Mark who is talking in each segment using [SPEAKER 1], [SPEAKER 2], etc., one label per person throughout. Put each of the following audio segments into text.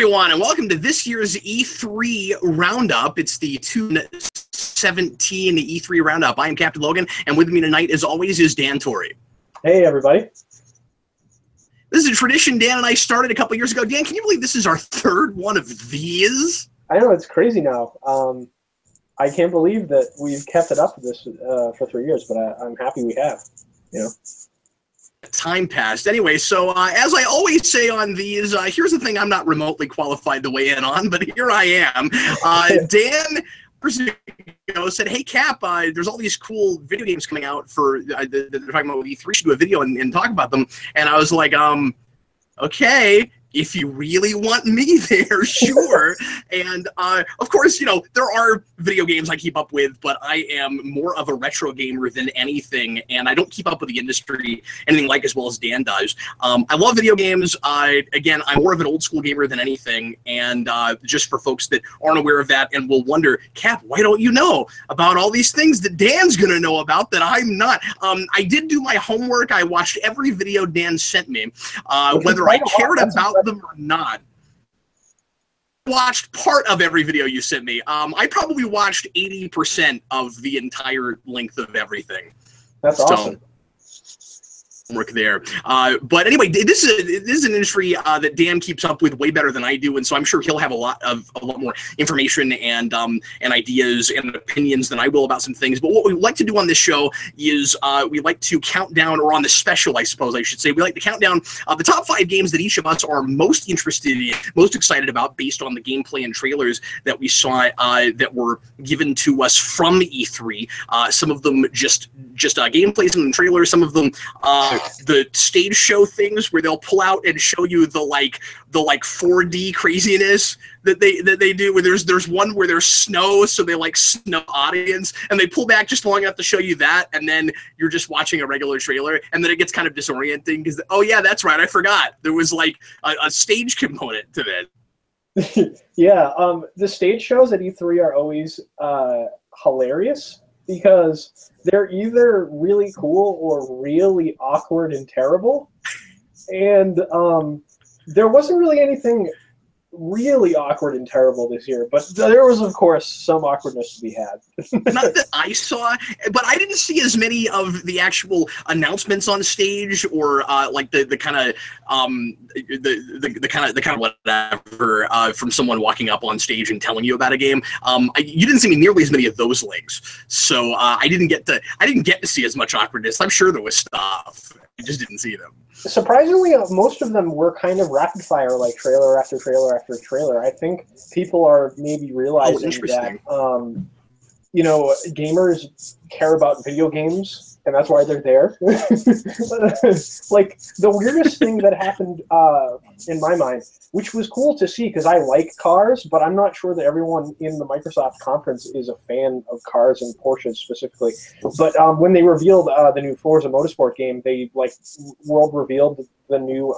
[SPEAKER 1] everyone, and welcome to this year's E3 Roundup. It's the 2017 E3 Roundup. I am Captain Logan, and with me tonight, as always, is Dan Torrey.
[SPEAKER 2] Hey, everybody.
[SPEAKER 1] This is a tradition Dan and I started a couple years ago. Dan, can you believe this is our third one of these?
[SPEAKER 2] I know, it's crazy now. I can't believe that we've kept it up for this for 3 years, but I'm happy we have. You know.
[SPEAKER 1] Time passed. Anyway, so as I always say on these, here's the thing I'm not remotely qualified to weigh in on, but here I am. Dan said, hey, Cap, there's all these cool video games coming out for, they're talking about E3, should do a video and talk about them. And I was like, okay, if you really want me there, sure. And of course, you know, there are video games I keep up with, but I am more of a retro gamer than anything, and I don't keep up with the industry anything like as well as Dan does. I love video games. Again, I'm more of an old school gamer than anything, and just for folks that aren't aware of that and will wonder, Cap, why don't you know about all these things that Dan's going to know about that I'm not? I did do my homework. I watched every video Dan sent me, whether I cared about them or not. Watched part of every video you sent me. I probably watched 80% of the entire length of everything.
[SPEAKER 2] That's awesome.
[SPEAKER 1] Work there, but anyway, this is an industry that Dan keeps up with way better than I do, and so I'm sure he'll have a lot more information and ideas and opinions than I will about some things. But what we like to do on this show is we like to count down, or on the special, I suppose I should say, we like to count down the top 5 games that each of us are most interested in, most excited about, based on the gameplay and trailers that we saw that were given to us from E3. Some of them just gameplays and trailers. Some of them the stage show things where they'll pull out and show you the 4D craziness that they do, where there's one where there's snow, so they snow audience, and they pull back just long enough to show you that, and then you're just watching a regular trailer, and then it gets kind of disorienting because, oh yeah, that's right, I forgot there was a stage component to that.
[SPEAKER 2] Yeah, the stage shows at E3 are always hilarious, because they're either really cool or really awkward and terrible. And there wasn't really anything really awkward and terrible this year, but there was, of course, some awkwardness to be had.
[SPEAKER 1] Not that I saw, but I didn't see as many of the actual announcements on stage, or the kind of whatever from someone walking up on stage and telling you about a game. You didn't see me nearly as many of those links, so I didn't get to see as much awkwardness. I'm sure there was stuff. I just didn't see them.
[SPEAKER 2] Surprisingly, most of them were kind of rapid fire, like trailer after trailer after trailer. I think people are maybe realizing that, you know, gamers care about video games, and that's why they're there. Like, the weirdest thing that happened in my mind, which was cool to see because I like cars, but I'm not sure that everyone in the Microsoft conference is a fan of cars and Porsches specifically. But when they revealed the new Forza Motorsport game, they world revealed the new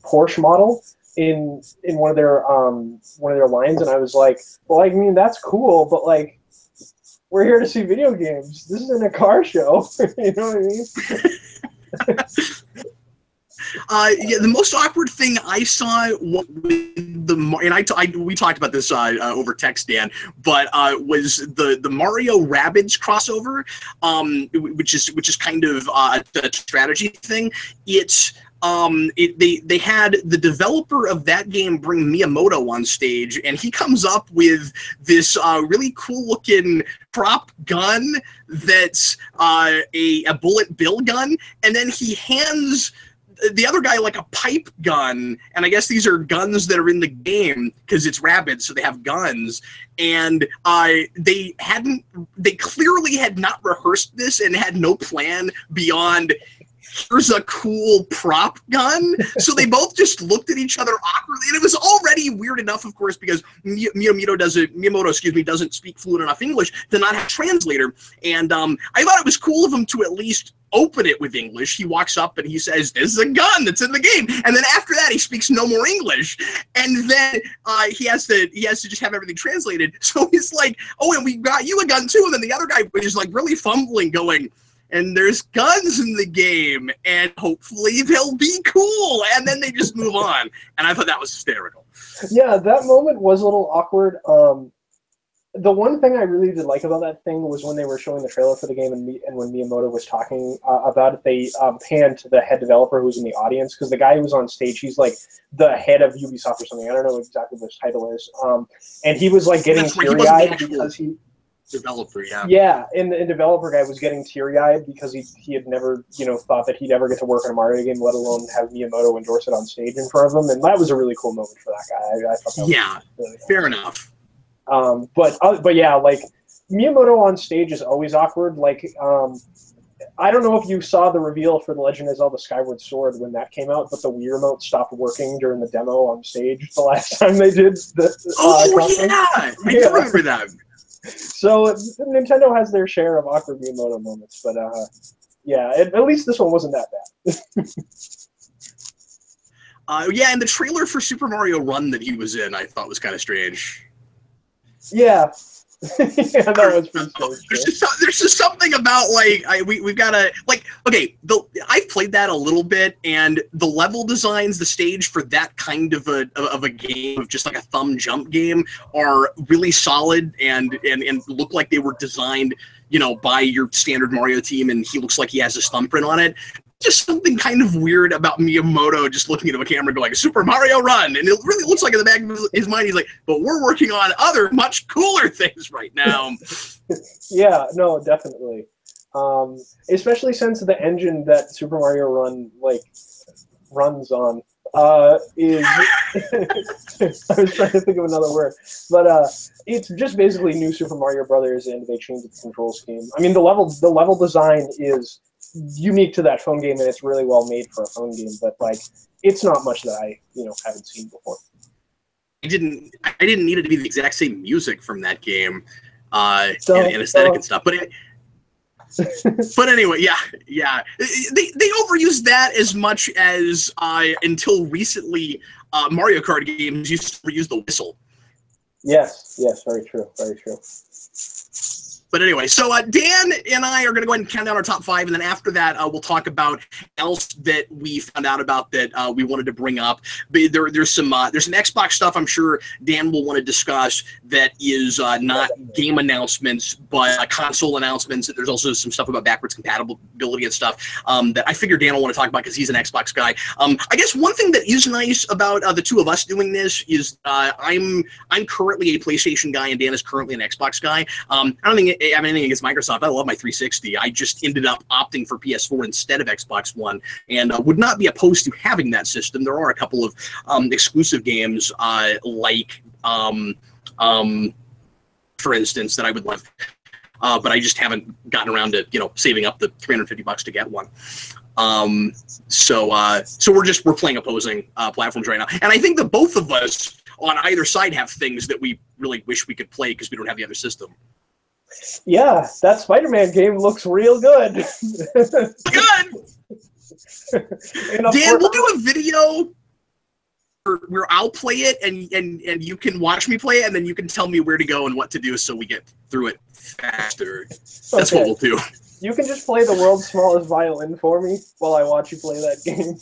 [SPEAKER 2] Porsche model in one of their lines, and I was like, well, I mean, that's cool, but we're here to see video games. This isn't a car show. You know what I mean?
[SPEAKER 1] Yeah, the most awkward thing I saw with we talked about this over text, Dan, but was the Mario Rabbids crossover, which is kind of a strategy thing. They had the developer of that game bring Miyamoto on stage, and he comes up with this really cool looking prop gun that's a bullet bill gun, and then he hands the other guy a pipe gun, and I guess these are guns that are in the game because it's Rabbids, so they have guns. And they clearly had not rehearsed this and had no plan beyond, here's a cool prop gun. So they both just looked at each other awkwardly, and it was already weird enough, of course, because Miyamoto doesn't speak fluent enough English to not have a translator. And I thought it was cool of him to at least open it with English. He walks up and he says, "This is a gun that's in the game," and then after that he speaks no more English, and then he has to just have everything translated. So he's like, "Oh, and we got you a gun too," and then the other guy is really fumbling, going, and there's guns in the game, and hopefully they'll be cool. And then they just move on. And I thought that was hysterical.
[SPEAKER 2] Yeah, that moment was a little awkward. The one thing I really did like about that thing was when they were showing the trailer for the game and when Miyamoto was talking about it, they panned to the head developer who was in the audience, because the guy who was on stage, he's like the head of Ubisoft or something. I don't know exactly what his title is. And he was like getting teary-eyed because he...
[SPEAKER 1] Developer, yeah.
[SPEAKER 2] Yeah, and the developer guy was getting teary-eyed because he had never, thought that he'd ever get to work on a Mario game, let alone have Miyamoto endorse it on stage in front of him. And that was a really cool moment for that guy. I thought that was really cool.
[SPEAKER 1] Fair enough.
[SPEAKER 2] But yeah, like Miyamoto on stage is always awkward. Like, I don't know if you saw the reveal for The Legend of Zelda Skyward Sword when that came out, but the Wii Remote stopped working during the demo on stage the last time they did the
[SPEAKER 1] I do remember that.
[SPEAKER 2] So Nintendo has their share of awkward Miyamoto moments, but yeah, at least this one wasn't that bad.
[SPEAKER 1] Yeah, and the trailer for Super Mario Run that he was in, I thought was kind of strange.
[SPEAKER 2] Yeah. Yeah, that was pretty strange.
[SPEAKER 1] There's just something about, like, we've got to, like, okay, I've played that a little bit, and the level designs, the stage for that kind of a game, of just like a thumb jump game, are really solid and look like they were designed, by your standard Mario team, and he looks like he has his thumbprint on it. Just something kind of weird about Miyamoto just looking into a camera going, Super Mario Run! And it really looks like in the back of his mind, he's like, but we're working on other, much cooler things right now.
[SPEAKER 2] Yeah, no, definitely. Especially since the engine that Super Mario Run, like, runs on is... I was trying to think of another word. But it's just basically new Super Mario Brothers, and they changed the control scheme. I mean, the level design is unique to that phone game, and it's really well made for a phone game, but like it's not much that I haven't seen before. I didn't
[SPEAKER 1] need it to be the exact same music from that game, and aesthetic and stuff, but but anyway, yeah, they overused that as much as until recently Mario Kart games used to use the whistle.
[SPEAKER 2] Yes, very true.
[SPEAKER 1] But anyway, so Dan and I are going to go ahead and count down our top 5, and then after that, we'll talk about else that we found out about that we wanted to bring up. There's some Xbox stuff I'm sure Dan will want to discuss that is not game announcements, but console announcements. There's also some stuff about backwards compatibility and stuff that I figure Dan will want to talk about because he's an Xbox guy. I guess one thing that is nice about the two of us doing this is I'm currently a PlayStation guy and Dan is currently an Xbox guy. I don't think I have anything against Microsoft. I love my 360. I just ended up opting for PS4 instead of Xbox One, and would not be opposed to having that system. There are a couple of exclusive games, like, for instance, that I would love, but I just haven't gotten around to saving up the $350 to get one. So we're playing opposing platforms right now, and I think that both of us on either side have things that we really wish we could play because we don't have the other system.
[SPEAKER 2] Yeah, that Spider-Man game looks real good.
[SPEAKER 1] Good! Dan, we'll do a video where I'll play it and you can watch me play it, and then you can tell me where to go and what to do so we get through it faster. That's what we'll do.
[SPEAKER 2] You can just play the world's smallest violin for me while I watch you play that game.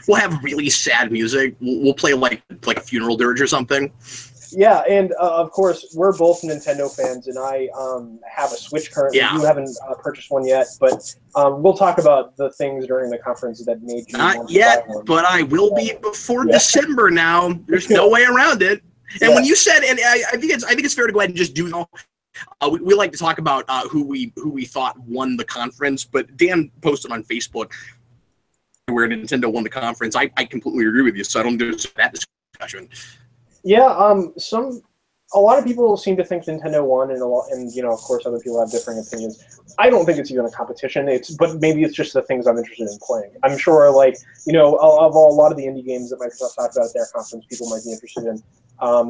[SPEAKER 1] We'll have really sad music. We'll play like a funeral dirge or something.
[SPEAKER 2] Yeah, and of course, we're both Nintendo fans, and I have a Switch currently. Yeah. You haven't purchased one yet, but we'll talk about the things during the conference that made you
[SPEAKER 1] not yet, but I will be before December now. There's no way around it. And when you said, and I think it's fair to go ahead and just do. We like to talk about who we thought won the conference, but Dan posted on Facebook where Nintendo won the conference. I completely agree with you, so I don't do that discussion.
[SPEAKER 2] Yeah, a lot of people seem to think Nintendo won, and of course, other people have differing opinions. I don't think it's even a competition. But maybe it's just the things I'm interested in playing. I'm sure, like of a lot of the indie games that Microsoft talked about at their conference, people might be interested in.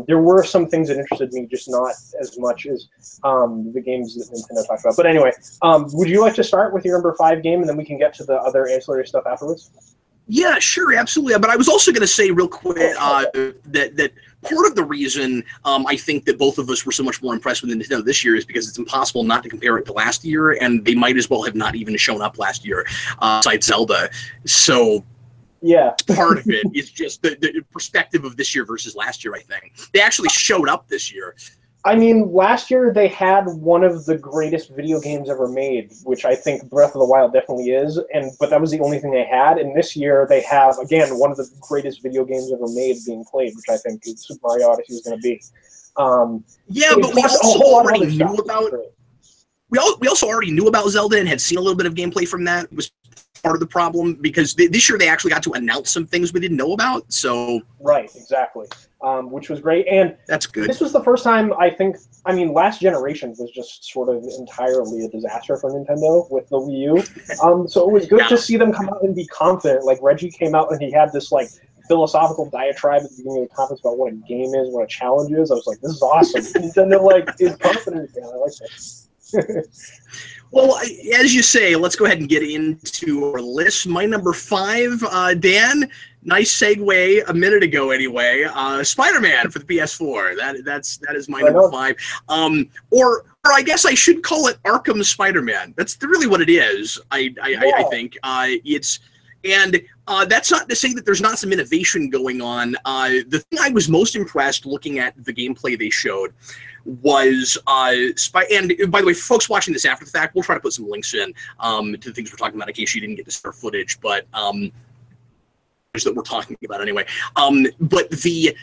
[SPEAKER 2] There were some things that interested me, just not as much as the games that Nintendo talked about. But anyway, would you like to start with your number 5 game, and then we can get to the other ancillary stuff afterwards?
[SPEAKER 1] Yeah, sure, absolutely. But I was also going to say real quick that part of the reason I think that both of us were so much more impressed with Nintendo this year is because it's impossible not to compare it to last year, and they might as well have not even shown up last year, besides Zelda. So
[SPEAKER 2] yeah,
[SPEAKER 1] part of it is just the perspective of this year versus last year. I think they actually showed up this year.
[SPEAKER 2] I mean, last year they had one of the greatest video games ever made, which I think Breath of the Wild definitely is, but that was the only thing they had. And this year they have, again, one of the greatest video games ever made being played, which I think Super Mario Odyssey is going to be.
[SPEAKER 1] Yeah, but we also already knew about. We also already knew about Zelda and had seen a little bit of gameplay from that. It was part of the problem because this year they actually got to announce some things we didn't know about. So
[SPEAKER 2] right, exactly, which was great, and
[SPEAKER 1] that's good.
[SPEAKER 2] This was the first time I think. I mean, last generation was just sort of entirely a disaster for Nintendo with the Wii U. So it was good to see them come out and be confident. Like Reggie came out and he had this like philosophical diatribe at the beginning of the conference about what a game is, what a challenge is. I was like, this is awesome. Nintendo like is confident again. I like this.
[SPEAKER 1] Well, as you say, let's go ahead and get into our list. My number 5, Dan, nice segue a minute ago anyway. Spider-Man for the PS4. That is my number 5. Or I guess I should call it Arkham Spider-Man. That's really what it is. I think that's not to say that there's not some innovation going on. The thing I was most impressed looking at the gameplay they showed was and by the way, folks watching this after the fact, we'll try to put some links in to the things we're talking about in case you didn't get to see our footage, but that we're talking about anyway. But the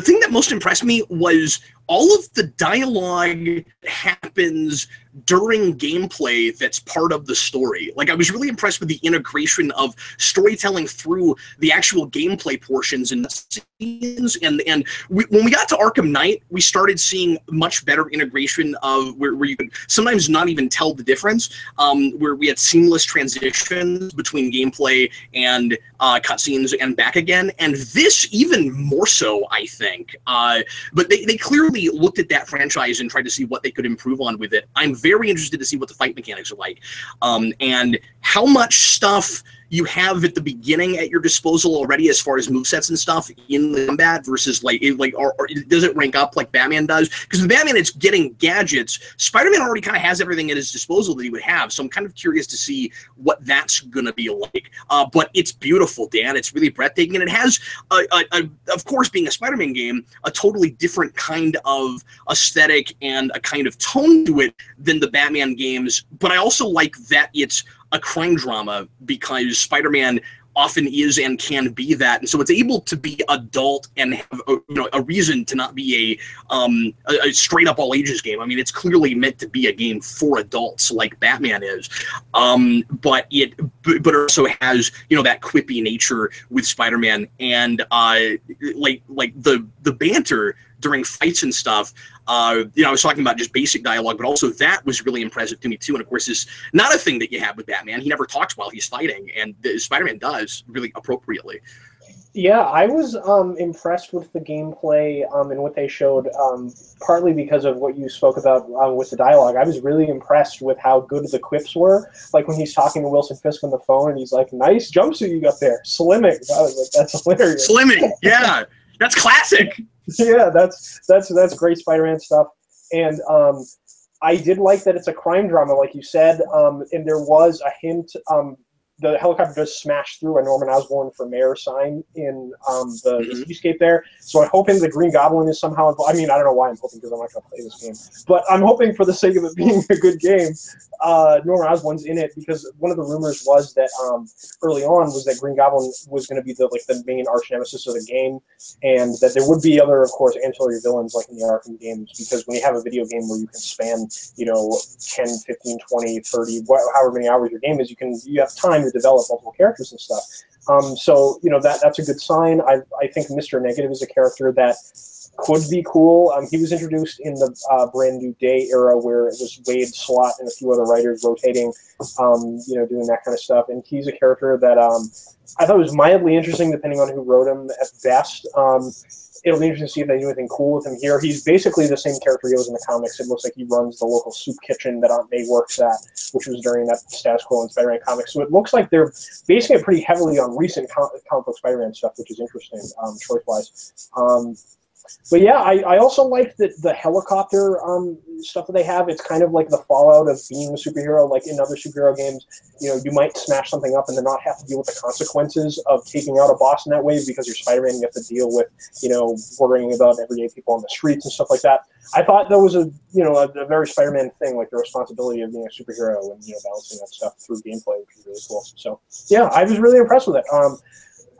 [SPEAKER 1] thing that most impressed me was all of the dialogue that happens during gameplay that's part of the story. Like, I was really impressed with the integration of storytelling through the actual gameplay portions and scenes. And when we got to Arkham Knight, we started seeing much better integration of where you could sometimes not even tell the difference, where we had seamless transitions between gameplay and cutscenes and back again. And this even more so, I think. But they clearly looked at that franchise and tried to see what they could improve on with it. I'm very interested to see what the fight mechanics are like, and how much stuff you have at the beginning at your disposal already as far as movesets and stuff in the combat versus or does it rank up like Batman does? Because with Batman, it's getting gadgets. Spider-Man already kind of has everything at his disposal that he would have, so I'm kind of curious to see what that's going to be like. But it's beautiful, Dan. It's really breathtaking, and it has, of course, being a Spider-Man game, a totally different kind of aesthetic and a kind of tone to it than the Batman games. But I also like that it's a crime drama because Spider-Man often is and can be that, and so it's able to be adult and have a reason to not be a straight up all ages game. I mean, it's clearly meant to be a game for adults like Batman is, but it also has that quippy nature with Spider-Man, and like the banter during fights and stuff. I was talking about just basic dialogue, but also that was really impressive to me too. And of course, it's not a thing that you have with Batman. He never talks while he's fighting, and Spider-Man does really appropriately.
[SPEAKER 2] Yeah, I was impressed with the gameplay and what they showed, partly because of what you spoke about with the dialogue. I was really impressed with how good the quips were. Like when he's talking to Wilson Fisk on the phone, and he's like, "Nice jumpsuit you got there, slimming." I was like, "That's hilarious."
[SPEAKER 1] Slimming, yeah, that's classic.
[SPEAKER 2] Yeah, that's great Spider-Man stuff, and I did like that it's a crime drama, like you said, and there was a hint. The helicopter does smash through a Norman Osborn for mayor sign in the cityscape there. So I'm hoping the Green Goblin is somehow involved. I mean, I don't know why I'm hoping because I'm not going to play this game. But I'm hoping for the sake of it being a good game, Norman Osborn's in it, because one of the rumors was that early on was that Green Goblin was going to be the main arch nemesis of the game, and that there would be other, of course, ancillary villains like in the Arkham games, because when you have a video game where you can span, 10, 15, 20, 30, however many hours your game is, you have time to develop multiple characters and stuff. So that's a good sign. I think Mr. Negative is a character that could be cool. He was introduced in the Brand New Day era, where it was Wade Slott and a few other writers rotating, doing that kind of stuff. And he's a character that I thought was mildly interesting, depending on who wrote him at best. It'll be interesting to see if they do anything cool with him here. He's basically the same character he was in the comics. It looks like he runs the local soup kitchen that Aunt May works at, which was during that status quo in Spider-Man comics. So it looks like they're basing it pretty heavily on recent comic book Spider-Man stuff, which is interesting, choice-wise. But yeah, I also like that the helicopter stuff that they have. It's kind of like the fallout of being a superhero. Like in other superhero games, you know, you might smash something up and then not have to deal with the consequences of taking out a boss in that way because you're Spider-Man. You have to deal with, you know, worrying about everyday people on the streets and stuff like that. I thought that was a very Spider-Man thing, like the responsibility of being a superhero and, you know, balancing that stuff through gameplay, which is really cool. So yeah, I was really impressed with it.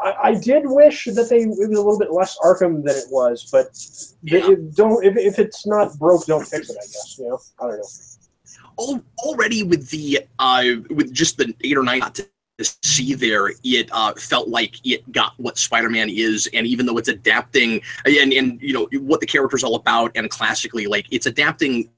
[SPEAKER 2] I did wish that it was a little bit less Arkham than it was, but if it's not broke, don't fix it. I guess, you know, I don't know.
[SPEAKER 1] Already with the with just the 8 or 9 to see there, it felt like it got what Spider-Man is, and even though it's adapting and you know what the character's all about, and classically like it's adapting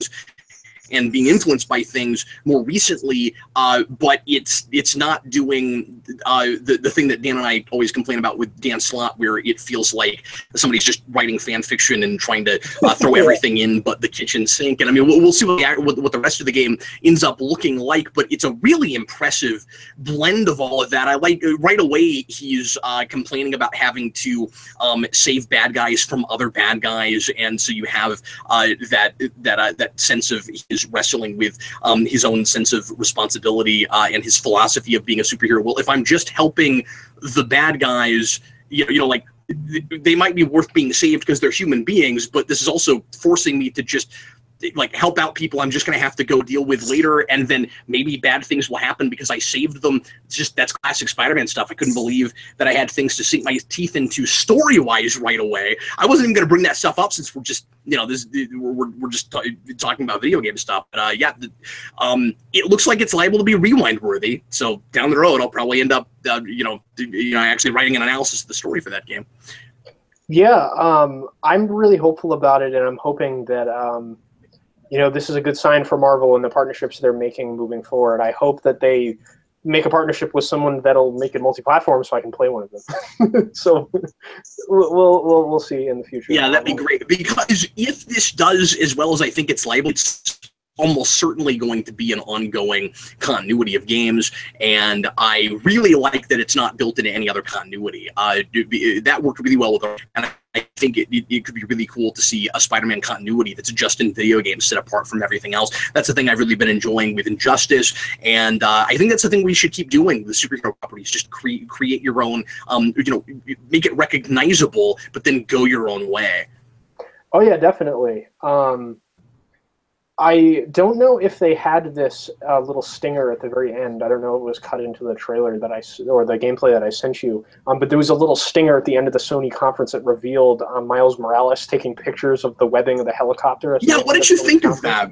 [SPEAKER 1] and being influenced by things more recently, but it's not doing the thing that Dan and I always complain about with Dan Slott, where it feels like somebody's just writing fan fiction and trying to throw everything in but the kitchen sink. And I mean, we'll see what the rest of the game ends up looking like, but it's a really impressive blend of all of that. I like right away he's complaining about having to save bad guys from other bad guys, and so you have that sense of is wrestling with his own sense of responsibility and his philosophy of being a superhero. Well, if I'm just helping the bad guys, you know, like they might be worth being saved because they're human beings, but this is also forcing me to just like help out people I'm just going to have to go deal with later, and then maybe bad things will happen because I saved them. That's classic Spider-Man stuff. I couldn't believe that I had things to sink my teeth into story-wise right away. I wasn't even going to bring that stuff up since we're just, you know, we're just talking about video game stuff. But yeah, it looks like it's liable to be rewind worthy. So down the road, I'll probably end up, actually writing an analysis of the story for that game.
[SPEAKER 2] Yeah, I'm really hopeful about it, and I'm hoping that you know, this is a good sign for Marvel and the partnerships they're making moving forward. I hope that they make a partnership with someone that'll make it multi-platform so I can play one of them. So we'll see in the future.
[SPEAKER 1] Yeah, that'd be great, because if this does as well as I think it's liable, it's almost certainly going to be an ongoing continuity of games, and I really like that it's not built into any other continuity. That worked really well with it, and I think it could be really cool to see a Spider-Man continuity that's just in video games set apart from everything else. That's the thing I've really been enjoying with Injustice, and I think that's the thing we should keep doing with the superhero properties. Just create your own, make it recognizable, but then go your own way.
[SPEAKER 2] Oh yeah, definitely. I don't know if they had this little stinger at the very end. I don't know if it was cut into the trailer or the gameplay that I sent you. But there was a little stinger at the end of the Sony conference that revealed Miles Morales taking pictures of the webbing of the helicopter.
[SPEAKER 1] Yeah, what did you think of that?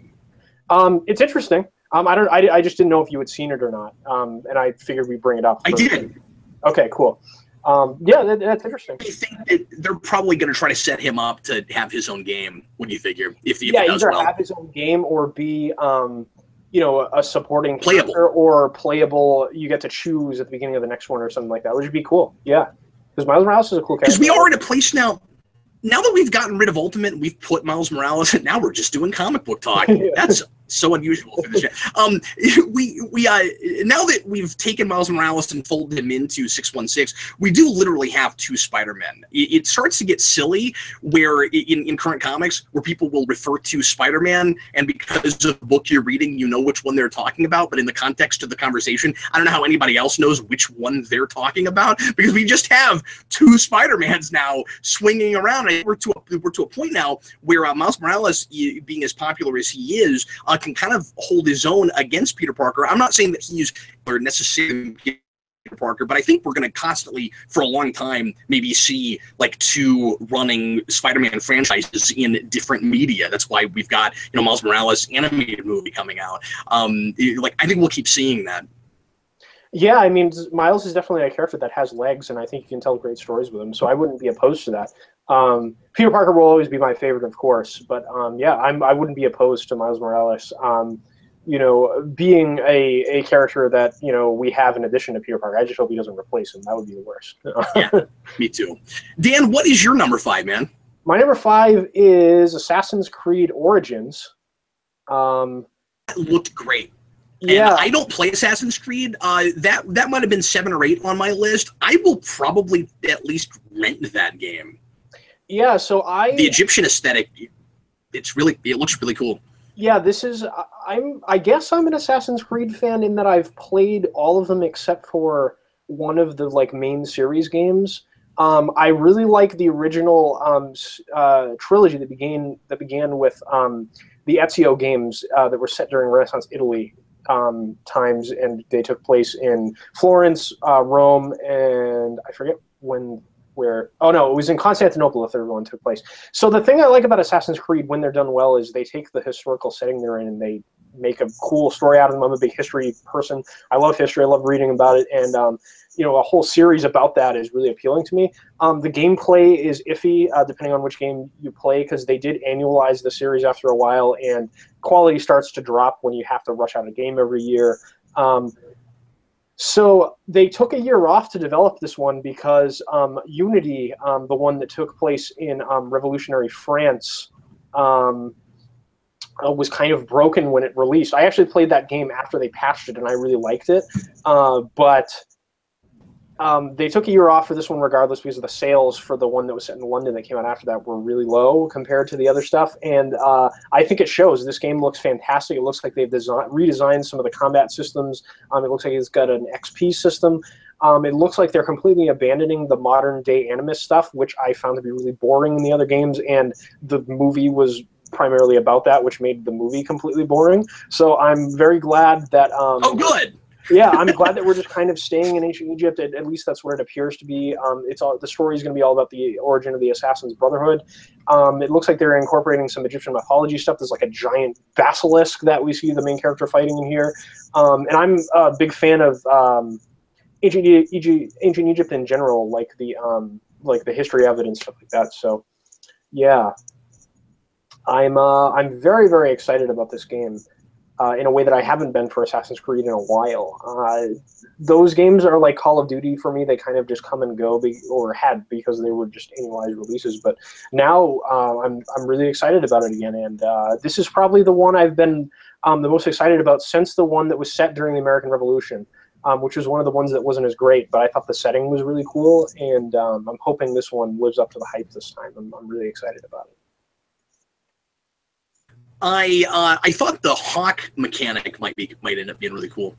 [SPEAKER 2] It's interesting. I just didn't know if you had seen it or not, and I figured we'd bring it up.
[SPEAKER 1] I did.
[SPEAKER 2] Okay, cool. Yeah, that's interesting.
[SPEAKER 1] I think that they're probably going to try to set him up to have his own game. What do you figure? If he does
[SPEAKER 2] either
[SPEAKER 1] well,
[SPEAKER 2] have his own game or be, a supporting
[SPEAKER 1] playable
[SPEAKER 2] or playable. You get to choose at the beginning of the next one or something like that, which would be cool. Yeah, because Miles Morales is a cool character.
[SPEAKER 1] Because we are in a place now. Now that we've gotten rid of Ultimate, we've put Miles Morales, and now we're just doing comic book talk. That's so unusual for this shit. Now that we've taken Miles Morales and folded him into 616, we do literally have 2 Spider-Men. It starts to get silly where in current comics where people will refer to Spider-Man, and because of the book you're reading, you know which one they're talking about, but in the context of the conversation, I don't know how anybody else knows which one they're talking about, because we just have 2 Spider-Mans now swinging around. We're to a point now where Miles Morales, being as popular as he is, can kind of hold his own against Peter Parker. I'm not saying that he's necessarily Peter Parker, but I think we're going to constantly, for a long time, maybe see like 2 running Spider-Man franchises in different media. That's why we've got Miles Morales animated movie coming out. I think we'll keep seeing that.
[SPEAKER 2] Yeah, I mean, Miles is definitely a character that has legs, and I think you can tell great stories with him, so I wouldn't be opposed to that. Peter Parker will always be my favorite, of course, but yeah, I wouldn't be opposed to Miles Morales, being a character that, we have in addition to Peter Parker. I just hope he doesn't replace him. That would be the worst.
[SPEAKER 1] Yeah, me too. Dan, what is your number 5, man?
[SPEAKER 2] My number 5 is Assassin's Creed Origins.
[SPEAKER 1] It looked great.
[SPEAKER 2] Yeah,
[SPEAKER 1] and I don't play Assassin's Creed. That might have been 7 or 8 on my list. I will probably at least rent that game.
[SPEAKER 2] Yeah, so
[SPEAKER 1] the Egyptian aesthetic, it looks really cool.
[SPEAKER 2] Yeah, I guess I'm an Assassin's Creed fan in that I've played all of them except for one of the like main series games. I really like the original trilogy that began with the Ezio games that were set during Renaissance Italy times, and they took place in Florence, Rome, and I forget where. Oh no, it was in Constantinople. The third one took place. So the thing I like about Assassin's Creed when they're done well is they take the historical setting they're in and they make a cool story out of them. I'm a big history person. I love history. I love reading about it, and a whole series about that is really appealing to me. The gameplay is iffy depending on which game you play, because they did annualize the series after a while, and quality starts to drop when you have to rush out a game every year. So they took a year off to develop this one because Unity, the one that took place in revolutionary France, was kind of broken when it released. I actually played that game after they patched it, and I really liked it. But they took a year off for this one regardless, because of the sales for the one that was set in London that came out after that were really low compared to the other stuff. And I think it shows. This game looks fantastic. It looks like they've redesigned some of the combat systems. It looks like it's got an XP system. It looks like they're completely abandoning the modern-day Animus stuff, which I found to be really boring in the other games, and the movie was primarily about that, which made the movie completely boring. So I'm very glad that...
[SPEAKER 1] oh, good!
[SPEAKER 2] Yeah, I'm glad that we're just kind of staying in ancient Egypt. At least that's what it appears to be. The story is going to be all about the origin of the Assassin's Brotherhood. It looks like they're incorporating some Egyptian mythology stuff. There's like a giant basilisk that we see the main character fighting in here. And I'm a big fan of ancient Egypt in general, like the history of it and stuff like that. So, yeah, I'm very, very excited about this game. In a way that I haven't been for Assassin's Creed in a while. Those games are like Call of Duty for me. They kind of just come and go, or had, because they were just annualized releases. But now I'm really excited about it again, and this is probably the one I've been the most excited about since the one that was set during the American Revolution, which was one of the ones that wasn't as great, but I thought the setting was really cool, and I'm hoping this one lives up to the hype this time. I'm really excited about it.
[SPEAKER 1] I thought the hawk mechanic might end up being really cool.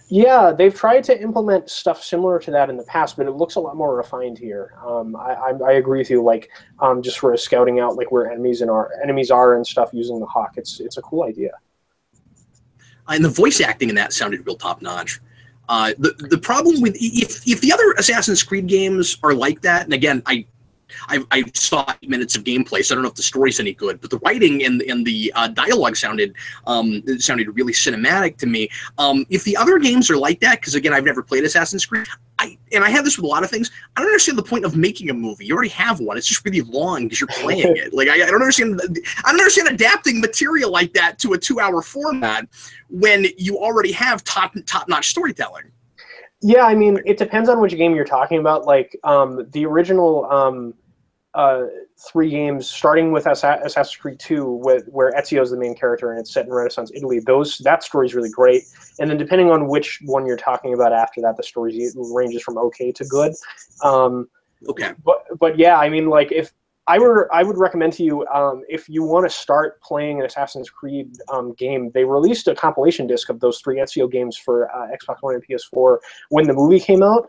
[SPEAKER 2] Yeah, they've tried to implement stuff similar to that in the past, but it looks a lot more refined here. I agree with you. Like, just sort of scouting out like where enemies are and stuff using the hawk. It's a cool idea.
[SPEAKER 1] And the voice acting in that sounded real top notch. The problem with if the other Assassin's Creed games are like that, and again, I saw 8 minutes of gameplay, so I don't know if the story's any good, but the writing and the dialogue sounded really cinematic to me. If the other games are like that, because again, I've never played Assassin's Creed, I have this with a lot of things, I don't understand the point of making a movie. You already have one. It's just really long because you're playing it. Like I don't understand adapting material like that to a 2-hour format when you already have top-notch storytelling.
[SPEAKER 2] Yeah, I mean, it depends on which game you're talking about. Like, the original 3 games, starting with Assassin's Creed 2, where Ezio's the main character and it's set in Renaissance Italy, that story's really great. And then depending on which one you're talking about after that, the story ranges from okay to good.
[SPEAKER 1] Okay.
[SPEAKER 2] But yeah, I mean, like, if I would recommend to you, if you want to start playing an Assassin's Creed game, they released a compilation disc of those 3 Ezio games for Xbox One and PS4 when the movie came out.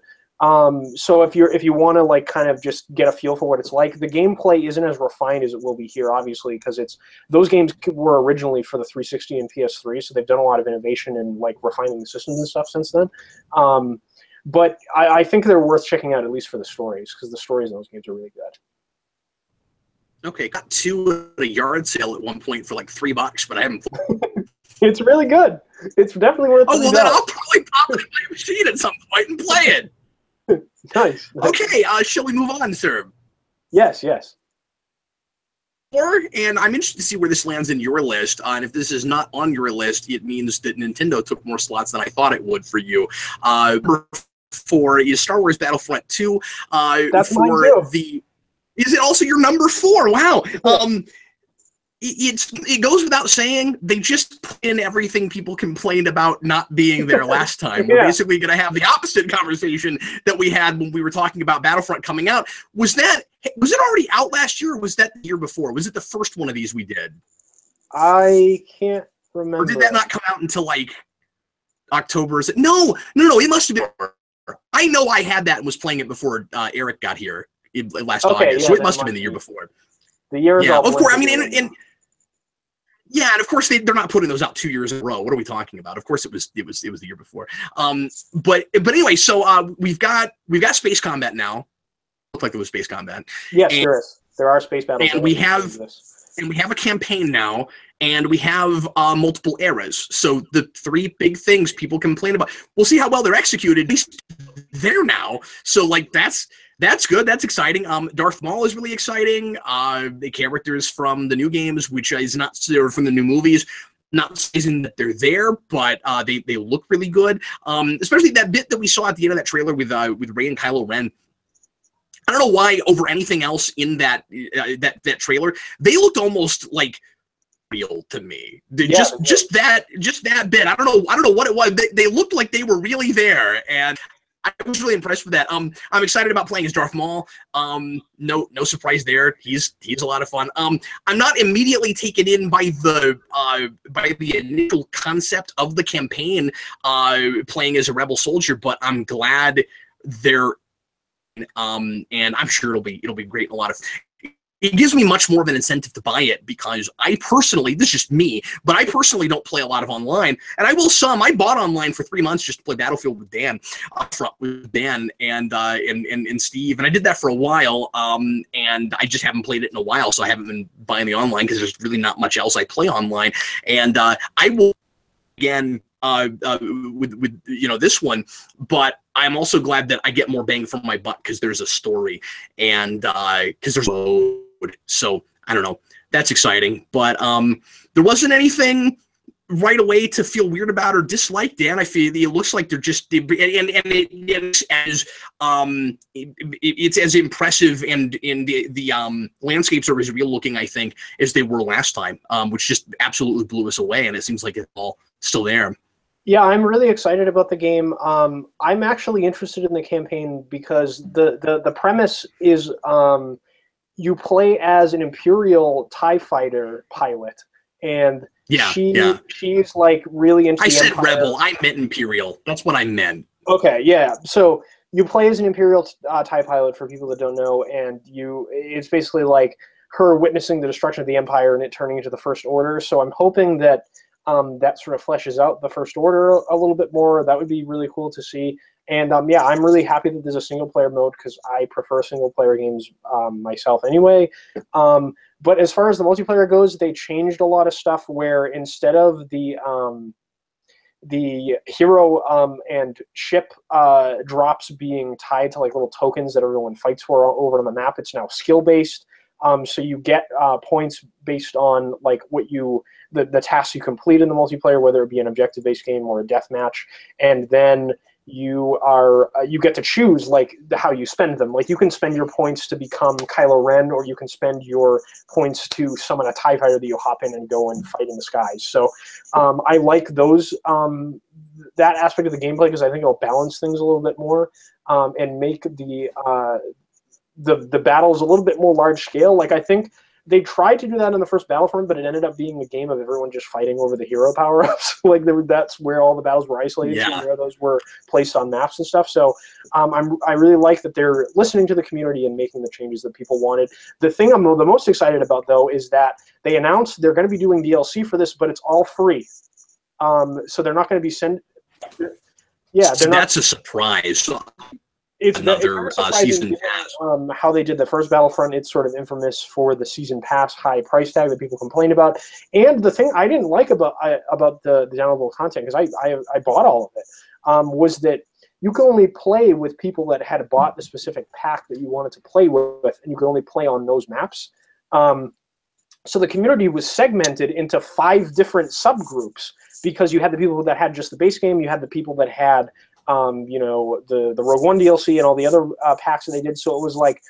[SPEAKER 2] So if you want to like kind of just get a feel for what it's like, the gameplay isn't as refined as it will be here, obviously, because those games were originally for the 360 and PS3, so they've done a lot of innovation and like refining the systems and stuff since then. But I think they're worth checking out, at least for the stories, because the stories in those games are really good.
[SPEAKER 1] Okay, got 2 at a yard sale at one point for like $3, but I haven't.
[SPEAKER 2] It's really good. It's definitely worth.
[SPEAKER 1] Oh well, then I'll probably pop it in my machine at some point and play it.
[SPEAKER 2] Nice.
[SPEAKER 1] Okay, shall we move on, sir?
[SPEAKER 2] Yes.
[SPEAKER 1] And I'm interested to see where this lands in your list. And if this is not on your list, it means that Nintendo took more slots than I thought it would for you. For Star Wars Battlefront 2.
[SPEAKER 2] That's mine too.
[SPEAKER 1] Is it also your number 4? Wow. It goes without saying, they just put in everything people complained about not being there last time. We're basically going to have the opposite conversation that we had when we were talking about Battlefront coming out. Was that Hey, was it already out last year, or was that the year before? Was it the first one of these we did?
[SPEAKER 2] I can't remember.
[SPEAKER 1] Or did that not come out until like October? Is it? No. It must have been. I know I had that and was playing it before Eric got here last August, so it must have been the year before.
[SPEAKER 2] The years,
[SPEAKER 1] yeah, of course. I mean, yeah, and of course they're not putting those out 2 years in a row. What are we talking about? Of course it was the year before. But anyway, so we've got space combat now. Looked like there was space combat.
[SPEAKER 2] Yes, there are space battles.
[SPEAKER 1] And we have a campaign now, and we have multiple eras. So the three big things people complain about, we'll see how well they're executed. At least they're now. So like that's good. That's exciting. Darth Maul is really exciting. The characters from the new games, which is not from the new movies, not saying that they're there, but they look really good. Especially that bit that we saw at the end of that trailer with Rey and Kylo Ren. I don't know why over anything else in that that trailer they looked almost like real to me. Just that bit. I don't know what it was. They looked like they were really there, and I was really impressed with that. I'm excited about playing as Darth Maul. No surprise there. He's a lot of fun. I'm not immediately taken in by the initial concept of the campaign, playing as a rebel soldier, but I'm glad they're. And I'm sure it'll be great. It gives me much more of an incentive to buy it because I personally, this is just me, but I personally don't play a lot of online, and I will some. I bought online for 3 months just to play Battlefield with Dan, and Steve, and I did that for a while. And I just haven't played it in a while, so I haven't been buying the online because there's really not much else I play online. And I will again. With this one, but I'm also glad that I get more bang for my buck because there's a story and because there's a load. So I don't know, that's exciting. But there wasn't anything right away to feel weird about or dislike. Dan, I feel it looks like they're just it's as impressive and in the landscapes are as real looking, I think, as they were last time, which just absolutely blew us away. And it seems like it's all still there.
[SPEAKER 2] Yeah, I'm really excited about the game. I'm actually interested in the campaign because the premise is you play as an Imperial TIE fighter pilot, and she's like really into.
[SPEAKER 1] I said Empire. Rebel. I meant Imperial. That's what I meant.
[SPEAKER 2] Okay, yeah. So you play as an Imperial TIE pilot for people that don't know, and it's basically like her witnessing the destruction of the Empire and it turning into the First Order. So I'm hoping that. That sort of fleshes out the First Order a little bit more. That would be really cool to see. And yeah, I'm really happy that there's a single-player mode because I prefer single-player games myself anyway. But as far as the multiplayer goes, they changed a lot of stuff where instead of the hero and ship drops being tied to like little tokens that everyone fights for over on the map, it's now skill-based. So you get points based on like what the tasks you complete in the multiplayer, whether it be an objective-based game or a deathmatch, and then you get to choose like how you spend them. Like you can spend your points to become Kylo Ren, or you can spend your points to summon a TIE fighter that you hop in and go and fight in the skies. So I like those that aspect of the gameplay because I think it'll balance things a little bit more and make the battles a little bit more large scale. Like I think they tried to do that in the first Battlefront, but it ended up being a game of everyone just fighting over the hero power-ups. Like that's where all the battles were isolated to, where those were placed on maps and stuff. So I really like that they're listening to the community and making the changes that people wanted. The thing I'm the most excited about, though, is that they announced they're going to be doing DLC for this, but it's all free. So they're not going to be
[SPEAKER 1] that's a surprise.
[SPEAKER 2] It's
[SPEAKER 1] another season pass.
[SPEAKER 2] How they did the first Battlefront, it's sort of infamous for the season pass high price tag that people complain about. And the thing I didn't like about the downloadable content, because I bought all of it, was that you could only play with people that had bought the specific pack that you wanted to play with, and you could only play on those maps. So the community was segmented into 5 different subgroups because you had the people that had just the base game, you had the people that had the Rogue One DLC and all the other packs that they did. So it was like,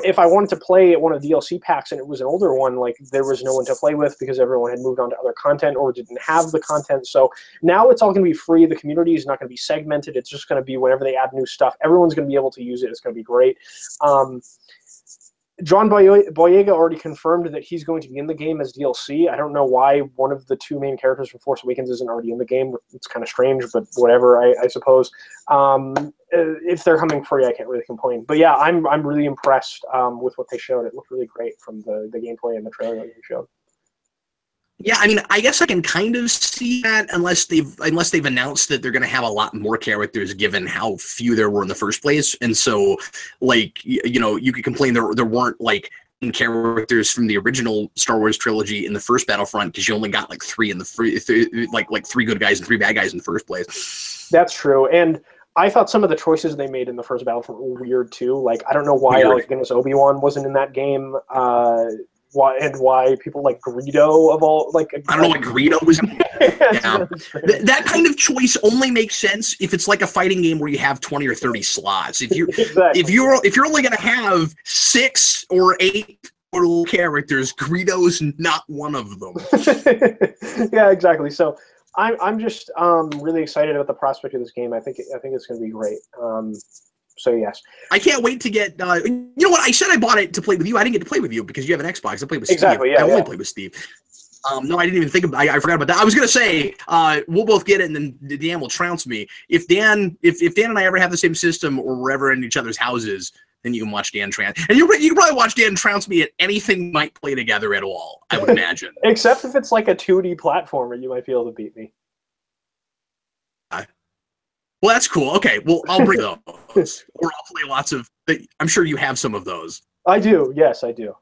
[SPEAKER 2] if I wanted to play one of the DLC packs and it was an older one, like there was no one to play with because everyone had moved on to other content or didn't have the content. So now it's all going to be free. The community is not going to be segmented. It's just going to be whenever they add new stuff, everyone's going to be able to use it. It's going to be great. John Boyega already confirmed that he's going to be in the game as DLC. I don't know why one of the two main characters from Force Awakens isn't already in the game. It's kind of strange, but whatever, I suppose. If they're coming free, I can't really complain. But yeah, I'm really impressed with what they showed. It looked really great from the gameplay and the trailer that they showed.
[SPEAKER 1] Yeah, I mean, I guess I can kind of see that unless they've announced that they're going to have a lot more characters, given how few there were in the first place. And so, like, you know, you could complain there weren't like characters from the original Star Wars trilogy in the first Battlefront because you only got like three like three good guys and three bad guys in the first place.
[SPEAKER 2] That's true, and I thought some of the choices they made in the first Battlefront were weird too. Like, I don't know why Alec Guinness Obi-Wan wasn't in that game. Why people like Greedo of all, like,
[SPEAKER 1] I don't know why Greedo was. Yeah. That kind of choice only makes sense if it's like a fighting game where you have 20 or 30 slots. If you're only going to have 6 or 8 total characters, Greedo's not one of them.
[SPEAKER 2] Yeah, exactly. So I'm just really excited about the prospect of this game. I think it's going to be great. So yes,
[SPEAKER 1] I can't wait to get. You know what? I said I bought it to play with you. I didn't get to play with you because you have an Xbox. I played with Steve.
[SPEAKER 2] Exactly. Yeah,
[SPEAKER 1] I only played with Steve. No, I didn't even think about. I forgot about that. I was gonna say we'll both get it, and then Dan will trounce me. If Dan and I ever have the same system, or we're ever in each other's houses, then you can watch Dan trounce. And you can probably watch Dan trounce me at anything we might play together at all. I would imagine.
[SPEAKER 2] Except if it's like a 2D platformer, you might be able to beat me.
[SPEAKER 1] Well, that's cool. Okay, well, I'll bring those. Or I'll play lots of... I'm sure you have some of those.
[SPEAKER 2] I do. Yes, I do.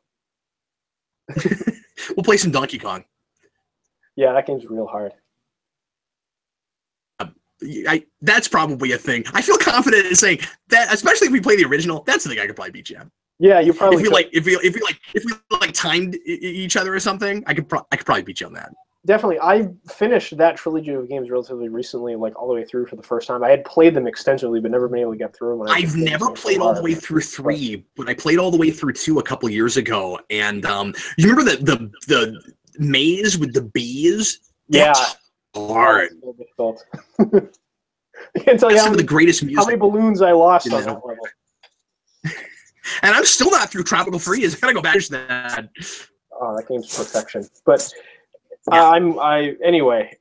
[SPEAKER 1] We'll play some Donkey Kong.
[SPEAKER 2] Yeah, that game's real hard.
[SPEAKER 1] That's probably a thing. I feel confident in saying that, especially if we play the original, that's the thing I could probably beat you at.
[SPEAKER 2] Yeah, you probably
[SPEAKER 1] if we timed each other or something, I could probably beat you on that.
[SPEAKER 2] Definitely. I finished that trilogy of games relatively recently, like all the way through for the first time. I had played them extensively, but never been able to get through them.
[SPEAKER 1] I've never played all the way through 3, but I played all the way through 2 a couple years ago. And you remember the maze with the bees? That's hard.
[SPEAKER 2] So difficult. I can't tell you
[SPEAKER 1] some of the greatest music.
[SPEAKER 2] How many balloons I lost on that level.
[SPEAKER 1] And I'm still not through Tropical Freeze. I gotta go back to that.
[SPEAKER 2] Oh, that game's perfection. But anyway,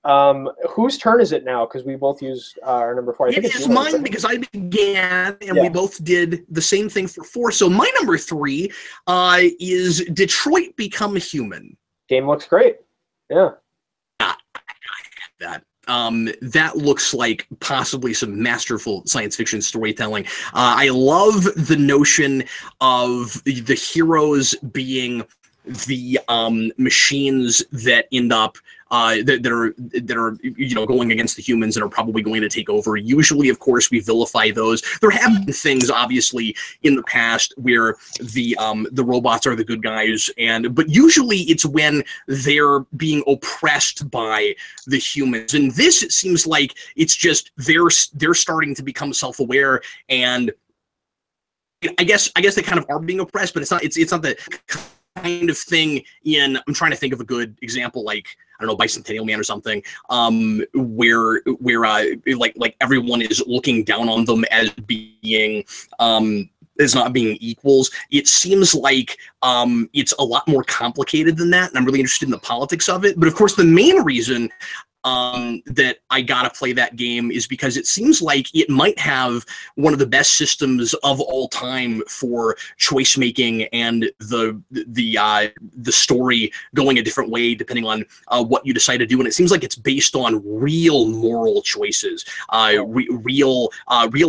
[SPEAKER 2] whose turn is it now? Because we both used our number 4. I think
[SPEAKER 1] it's mine because I began, and we both did the same thing for 4. So my number 3 is Detroit Become Human.
[SPEAKER 2] Game looks great. Yeah.
[SPEAKER 1] That looks like possibly some masterful science fiction storytelling. I love the notion of the heroes being the machines that end up that are going against the humans and are probably going to take over. Usually, of course, we vilify those. There have been things, obviously, in the past where the robots are the good guys, but usually it's when they're being oppressed by the humans. And this, it seems like it's just they're starting to become self-aware, and I guess they kind of are being oppressed, but it's not the kind of thing I'm trying to think of a good example, like, I don't know, Bicentennial Man or something, where like everyone is looking down on them as being as not being equals. It seems like it's a lot more complicated than that, and I'm really interested in the politics of it. But of course, the main reason that I gotta play that game is because it seems like it might have one of the best systems of all time for choice making and the story going a different way depending on what you decide to do. And it seems like it's based on real moral choices, real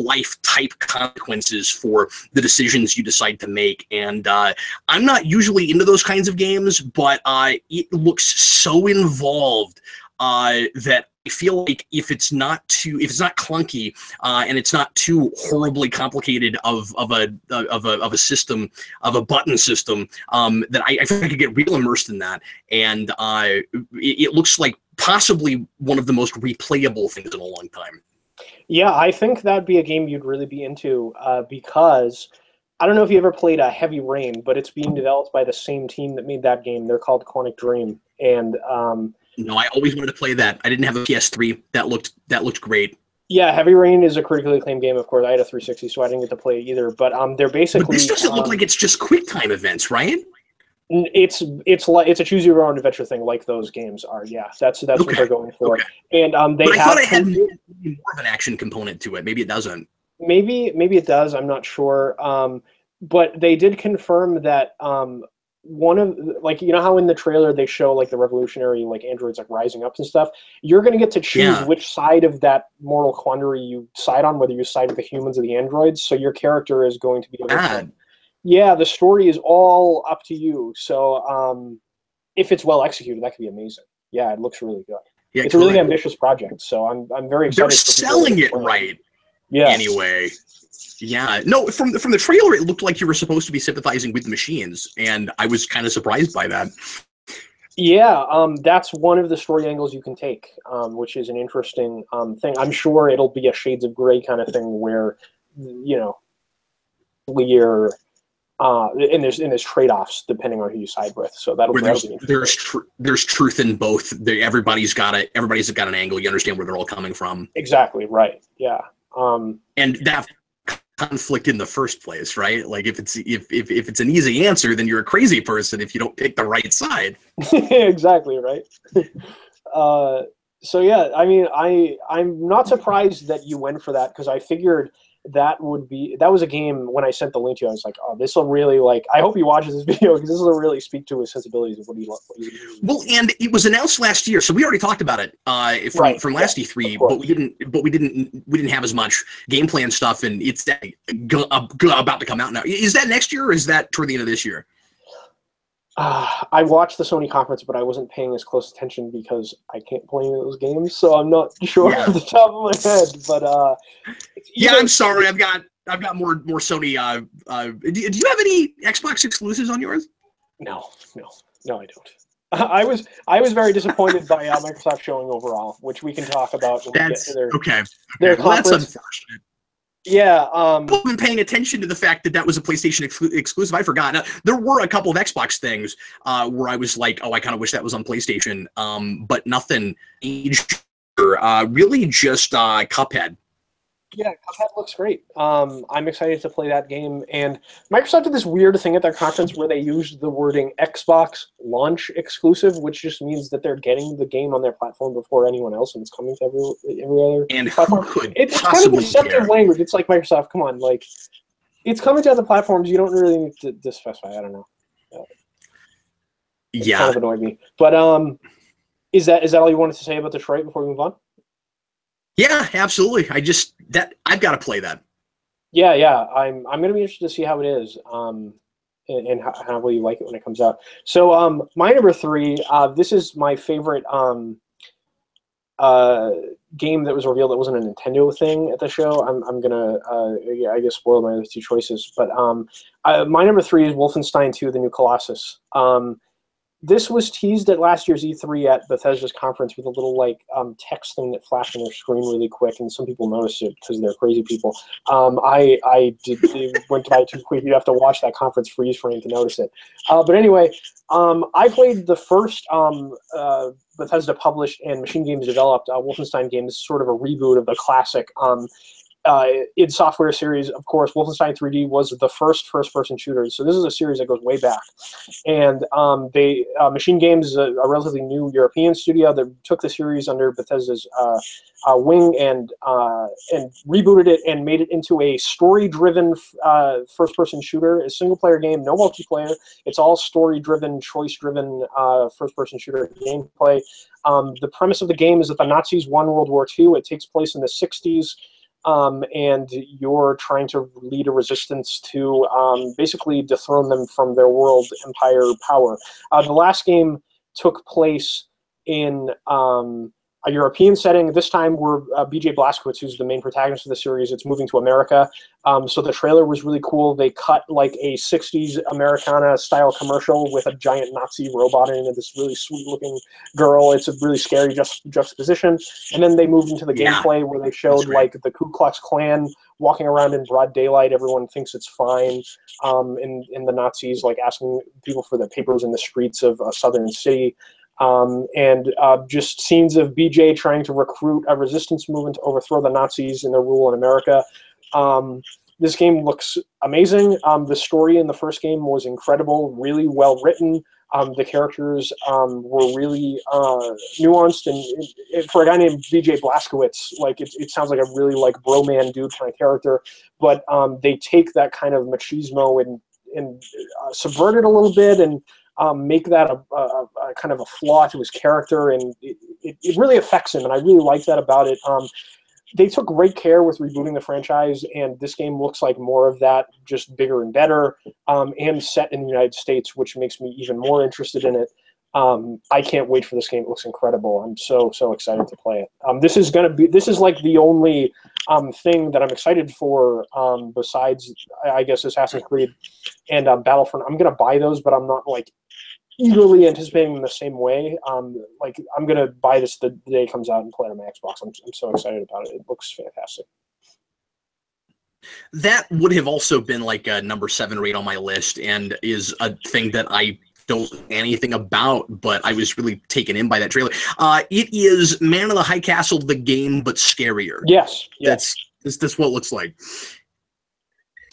[SPEAKER 1] life type consequences for the decisions you decide to make. And I'm not usually into those kinds of games, but it looks so involved that I feel like if it's not clunky and it's not too horribly complicated of a system, of a button system, that I feel like I could get real immersed in that. And it looks like possibly one of the most replayable things in a long time.
[SPEAKER 2] Yeah, I think that'd be a game you'd really be into because I don't know if you ever played Heavy Rain, but it's being developed by the same team that made that game. They're called Quantic Dream, and
[SPEAKER 1] no, I always wanted to play that. I didn't have a PS3. That looked great.
[SPEAKER 2] Yeah, Heavy Rain is a critically acclaimed game. Of course, I had a 360, so I didn't get to play it either. But they're basically.
[SPEAKER 1] But this doesn't look like it's just quick time events, right?
[SPEAKER 2] It's a choose your own adventure thing, like those games are. Yeah, that's
[SPEAKER 1] Okay.
[SPEAKER 2] what they're going for.
[SPEAKER 1] Okay.
[SPEAKER 2] And
[SPEAKER 1] but I thought it had more of an action component to it. Maybe it doesn't.
[SPEAKER 2] Maybe it does. I'm not sure. But they did confirm that one of, like, you know how in the trailer they show like the revolutionary like androids like rising up and stuff. You're going to get to choose which side of that moral quandary you side on, whether you side with the humans or the androids. So your character is going to be able to. Yeah, the story is all up to you. So if it's well executed, that could be amazing. Yeah, it looks really good. Yeah, it's a really ambitious project. So I'm very excited.
[SPEAKER 1] They're selling it right. Yeah. Anyway. Yeah. No, from the trailer, it looked like you were supposed to be sympathizing with the machines, and I was kind of surprised by that.
[SPEAKER 2] Yeah, that's one of the story angles you can take, which is an interesting thing. I'm sure it'll be a Shades of Grey kind of thing where, you know, we're and there's trade-offs depending on who you side with. So that'll be interesting.
[SPEAKER 1] There's truth in both. Everybody's got an angle. You understand where they're all coming from.
[SPEAKER 2] Exactly right. Yeah.
[SPEAKER 1] And that conflict in the first place, right? Like if it's an easy answer, then you're a crazy person if you don't pick the right side.
[SPEAKER 2] Exactly right. So yeah, I mean, I'm not surprised that you went for that, because I figured that was a game when I sent the link to you. I was like, oh, this will really, like, I hope he watches this video, because this will really speak to his sensibilities of what he loves.
[SPEAKER 1] Well, and it was announced last year, so we already talked about it from last E3, but we didn't have as much gameplay and stuff, and it's about to come out now. Is that next year, or is that toward the end of this year?
[SPEAKER 2] I watched the Sony conference, but I wasn't paying as close attention because I can't play any of those games, so I'm not sure off the top of my head. But
[SPEAKER 1] yeah, I'm sorry, I've got more Sony. Do you have any Xbox exclusives on yours?
[SPEAKER 2] No, I don't. I was very disappointed by Microsoft showing overall, which we can talk about when we get to their their conference.
[SPEAKER 1] Well, that's unfortunate.
[SPEAKER 2] Yeah,
[SPEAKER 1] I've been paying attention to the fact that was a PlayStation exclusive. I forgot. Now, there were a couple of Xbox things where I was like, oh, I kind of wish that was on PlayStation, but nothing major. Really just Cuphead.
[SPEAKER 2] Yeah, Cuphead looks great. I'm excited to play that game. And Microsoft did this weird thing at their conference where they used the wording Xbox launch exclusive, which just means that they're getting the game on their platform before anyone else, and it's coming to every other
[SPEAKER 1] and
[SPEAKER 2] platform.
[SPEAKER 1] Who could
[SPEAKER 2] it's kind of deceptive language. It's like, Microsoft, come on, like, it's coming to other platforms. You don't really need to specify. I don't know. It kind of annoyed me. But is that all you wanted to say about Detroit before we move on?
[SPEAKER 1] Yeah, absolutely. I've got to play that.
[SPEAKER 2] Yeah. I'm gonna be interested to see how it is, and how will you like it when it comes out. So my number 3. This is my favorite game that was revealed that wasn't a Nintendo thing at the show. I'm gonna I guess spoil my other 2 choices, but my number 3 is Wolfenstein 2: The New Colossus. This was teased at last year's E3 at Bethesda's conference with a little like text thing that flashed on their screen really quick, and some people noticed it because they're crazy people. I went by too quick. You have to watch that conference freeze frame to notice it. But anyway, I played the first Bethesda published and Machine Games developed Wolfenstein game. This is sort of a reboot of the classic id Software series. Of course, Wolfenstein 3D was the first-person shooter. So this is a series that goes way back. And Machine Games is a relatively new European studio that took the series under Bethesda's wing and rebooted it and made it into a story-driven first-person shooter, a single-player game, no multiplayer. It's all story-driven, choice-driven first-person shooter gameplay. The premise of the game is that the Nazis won World War II. It takes place in the 60s. And you're trying to lead a resistance to basically dethrone them from their world empire power. The last game took place in a European setting. This time we're BJ Blazkowicz, who's the main protagonist of the series. It's moving to America. So the trailer was really cool. They cut like a 60s Americana style commercial with a giant Nazi robot in it, this really sweet looking girl. It's a really scary juxtaposition. And then they moved into the gameplay where they showed like the Ku Klux Klan walking around in broad daylight. Everyone thinks it's fine. And the Nazis like asking people for their papers in the streets of a southern city. and just scenes of BJ trying to recruit a resistance movement to overthrow the Nazis and their rule in America. This game looks amazing. The story in the first game was incredible, really well written. The characters were really nuanced, and for a guy named VJ Blazkowicz, like it sounds like a really like bro-man dude kind of character. But they take that kind of machismo and subvert it a little bit and make that a kind of a flaw to his character, and it really affects him, and I really like that about it. They took great care with rebooting the franchise, and this game looks like more of that, just bigger and better, and set in the United States, which makes me even more interested in it. I can't wait for this game. It looks incredible. I'm so excited to play it. This is like the only thing that I'm excited for besides, I guess, Assassin's Creed and Battlefront. I'm gonna buy those, but I'm not like eagerly anticipating them the same way. Like I'm gonna buy this the day it comes out and play it on my Xbox. I'm so excited about it. It looks fantastic.
[SPEAKER 1] That would have also been like a number 7 rate on my list, and is a thing that I don't know anything about, but I was really taken in by that trailer. It is Man in the High Castle, the game, but scarier.
[SPEAKER 2] Yes.
[SPEAKER 1] That's what it looks like.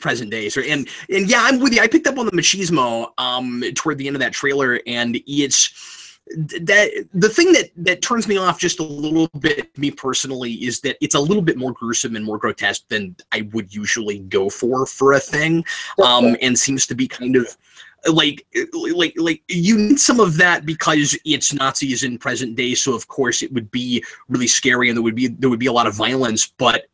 [SPEAKER 1] Present day. So, and yeah, I'm with you. I picked up on the machismo toward the end of that trailer, and it's that the thing that turns me off just a little bit, me personally, is that it's a little bit more gruesome and more grotesque than I would usually go for a thing, and seems to be kind of like you need some of that because it's Nazis in present day, so of course it would be really scary and there would be a lot of violence, but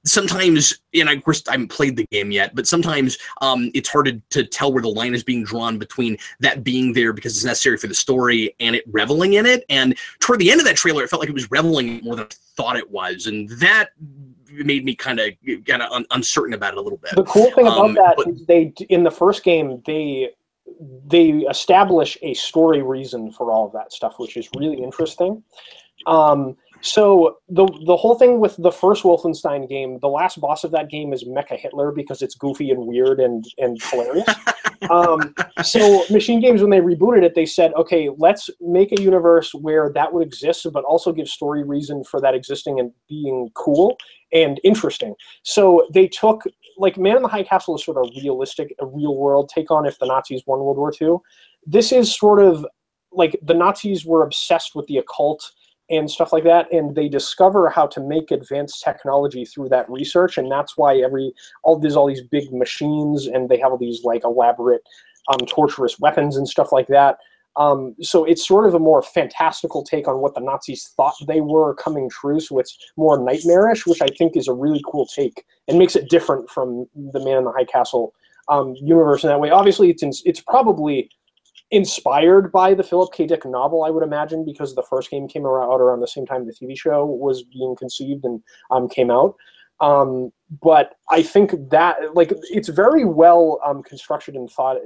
[SPEAKER 1] sometimes, and of course I haven't played the game yet, but sometimes it's hard to tell where the line is being drawn between that being there because it's necessary for the story and it reveling in it. And toward the end of that trailer, it felt like it was reveling more than I thought it was, and that made me kind of uncertain about it a little bit.
[SPEAKER 2] The cool thing about that is they, in the first game, they establish a story reason for all of that stuff, which is really interesting. So the whole thing with the first Wolfenstein game, the last boss of that game is Mecha Hitler because it's goofy and weird and hilarious. So Machine Games, when they rebooted it, they said, okay, let's make a universe where that would exist, but also give story reason for that existing and being cool and interesting. So they took, like, Man in the High Castle is sort of realistic, a real world take on if the Nazis won World War II. This is sort of like the Nazis were obsessed with the occult and stuff like that, and they discover how to make advanced technology through that research, and that's why there's all these big machines, and they have all these like elaborate, torturous weapons and stuff like that. So it's sort of a more fantastical take on what the Nazis thought they were coming true. So it's more nightmarish, which I think is a really cool take and makes it different from the Man in the High Castle universe in that way. Obviously, it's probably inspired by the Philip K. Dick novel, I would imagine, because the first game came out around the same time the TV show was being conceived and came out. But I think that, like, it's very well constructed and thought